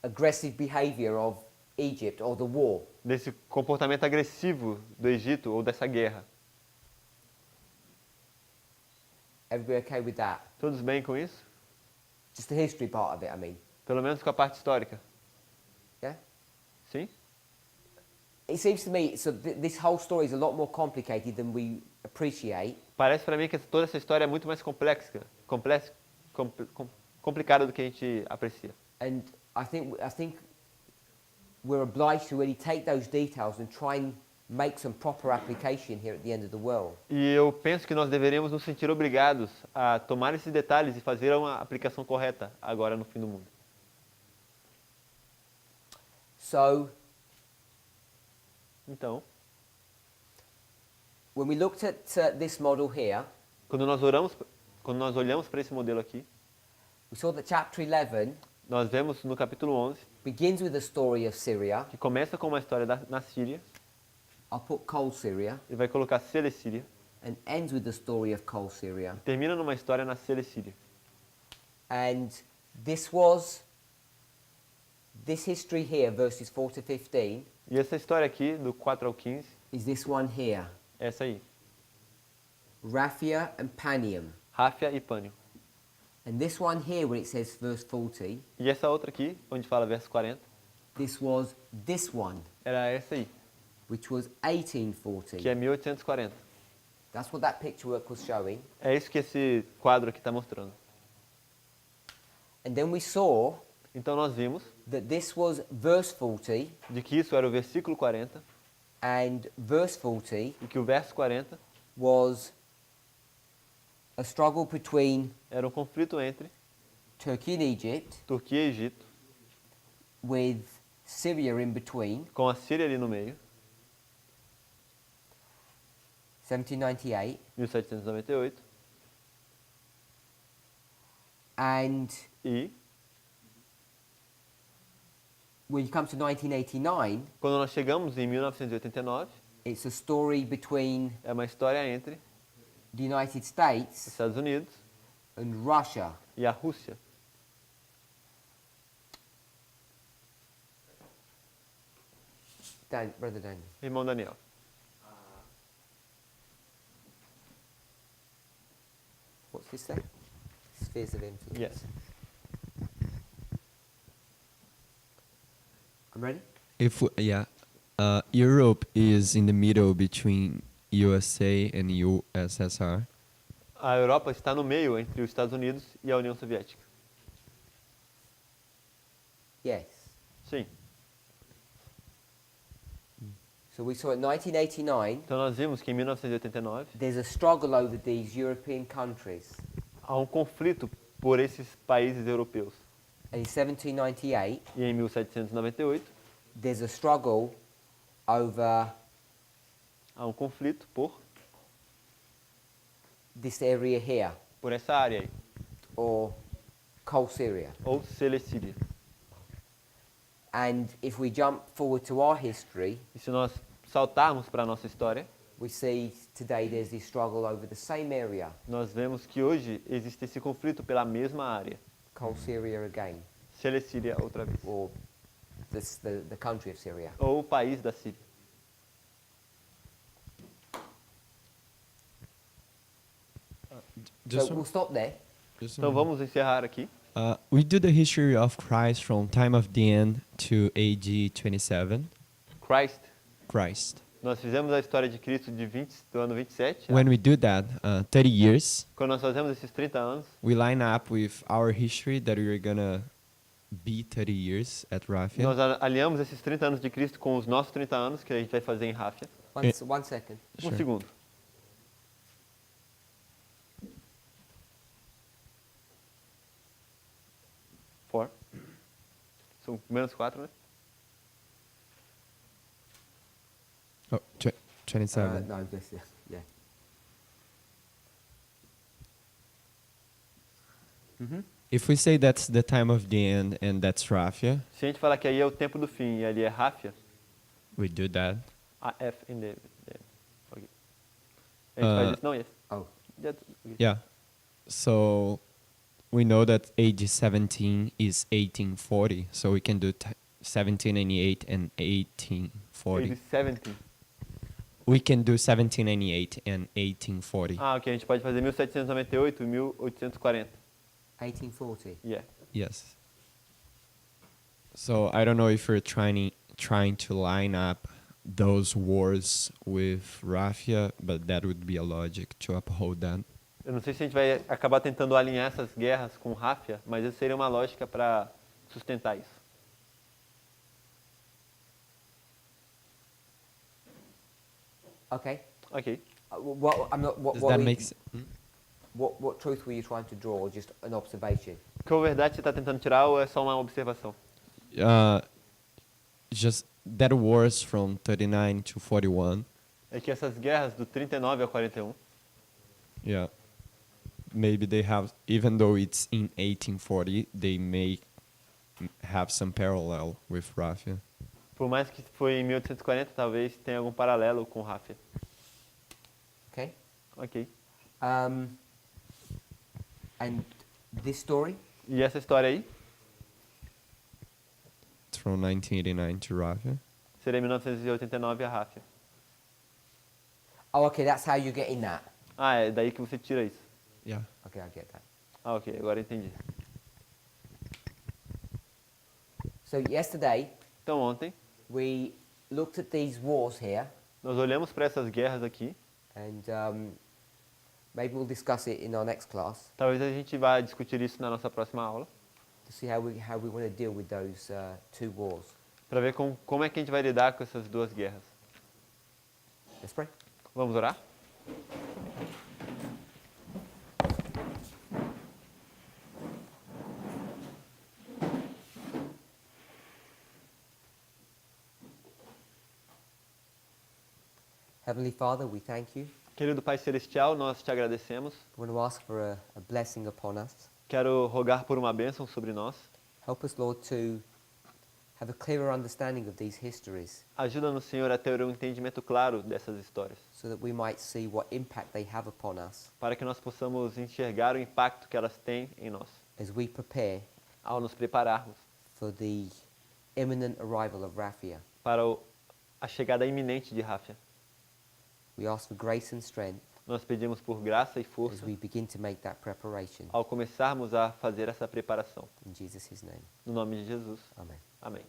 aggressive behavior of Egypt or the war. desse comportamento agressivo do Egito ou dessa guerra. Everybody okay with that? Todos bem com isso? Just the history part of it, I mean. Pelo menos com a parte histórica. Yeah? Sim? It seems to me, so this whole story is a lot more complicated than we appreciate. Parece para mim que toda essa história é muito mais complicada do que a gente aprecia. And I think we're obliged to really take those details and try and make some proper application here at the end of the world. E eu penso que nós deveríamos nos sentir obrigados a tomar esses detalhes e fazer uma aplicação correta agora no fim do mundo. So, Então, when we looked at this model here, quando nós olhamos para esse modelo aqui, we saw that chapter 11 nós vemos no capítulo 11, begins with the story of Syria. que começa com uma história na Síria, I'll put coal Syria, ele vai colocar Síria, and ends with the story of coal Syria. termina numa história na Síria. And this history here, verses 4 to 15, E essa história aqui, do 4 ao 15, is this one here, essa aí, Raphia and Panium. Ráfia e Pânio. And this one here, when it says verse 40, E essa outra aqui, onde fala verso 40, this was this one, era essa aí, which was 1840. que é 1840. That's what that picture work was showing. É isso que esse quadro aqui está mostrando. And then we saw Então nós vimos that this was verse 40, de que isso era o versículo 40 and verse 40 e que o verso 40 was a struggle between era um conflito entre Turkey and Egypt, Turquia e Egito, with Syria in between, com a Síria ali no meio, 1798, 1798, and e when you come to 1989, quando nós chegamos em 1989, it's a story between é uma história entre the United os States Estados Unidos and Russia. e a Rússia. Brother Daniel. Irmão Daniel. What's this there? Spheres of influence. Yes. I'm ready? Europe is in the middle between USA and USSR. A Europa está no meio entre os Estados Unidos e a União Soviética. Yes. Sim. So we saw in 1989, Então nós vimos que em 1989 there's a struggle over these European countries. há um conflito por esses países europeus. in 1798, E em 1798, there's a struggle over há um conflito this area here, por essa área aí, or Coal Syria. ou Celecíria. And if we jump forward to our history, E se nós saltarmos para a nossa história, we see today there's this struggle over the same area, nós vemos que hoje existe esse conflito pela mesma área. Coal Syria again, Celecíria outra vez. or the country of Syria. Ou o país da Síria. So we'll stop there. Então vamos encerrar aqui. We do the history of Christ from time of the end to AD 27. Christ. Christ. Nós fizemos a história de Cristo do ano 27. When we do that, 30 years, Quando nós fazemos esses 30 anos, we line up with our history that we're gonna be 30 years at Rafia. nós alinhamos esses 30 anos de Cristo com os nossos 30 anos que a gente vai fazer em Ráfia. One second. Um segundo. Four. São menos 4, né? Oh, 27. No, this, yeah. If we say that's the time of the end and that's Rafia, Se a gente falar que aí é o tempo do fim e ali é Ráfia, we do that. a F in the okay. A gente faz isso? Não, yes. Oh. Yeah. So we know that AD 17 is 1840, so we can do 1798 and 1840. 70. We can do 1798 and 1840. Ah, ok. A gente pode fazer 1798 e 1840. 1840. Yeah. Yes. So I don't know if you're trying to line up those wars with Rafia, but that would be a logic to uphold that. Eu não sei se a gente vai acabar tentando alinhar essas guerras com Ráfia, mas isso seria uma lógica para sustentar isso. Okay. Ok. Does that make sense? What truth were you trying to draw, or just an observation? Qual verdade você está tentando tirar ou é só uma observação? Just that wars from 39 to 41. É que essas guerras do 39 ao 41, Yeah. Maybe they have, even though it's in 1840, they may have some parallel with Rafia. por mais que foi em 1840, talvez tenha algum paralelo com Ráfia. Okay. Ok. And this story? E essa história aí It's from 1989 to Rafia. seria 1989 a Ráfia. Oh, okay. That's how you're getting that. Ah, é daí que você tira isso. Yeah. Okay, I get that. Ah, ok. Agora eu entendi. So yesterday Então ontem, we looked at these wars here, nós olhamos para essas guerras aqui. and maybe we'll discuss it in our next class Talvez a gente vá discutir isso na nossa próxima aula, to see how we want to deal with those two wars. para ver como é que a gente vai lidar com essas duas guerras. Let's pray. Vamos orar? Heavenly Father, we thank you. Querido Pai Celestial, nós te agradecemos. We want to ask for a blessing upon us. Quero rogar por uma bênção sobre nós. Help us, Lord, to have a clearer understanding of these histories, Ajuda-nos, Senhor, a ter um entendimento claro dessas histórias, so that we might see what impact they have upon us para que nós possamos enxergar o impacto que elas têm em nós, as we prepare ao nos prepararmos for the imminent arrival of Rafia. para a chegada iminente de Ráfia. We ask for grace and strength Nós pedimos por graça e as força we begin to make that preparation. ao começarmos a fazer essa preparação. In Jesus' name, No nome de Jesus. amen. Amém.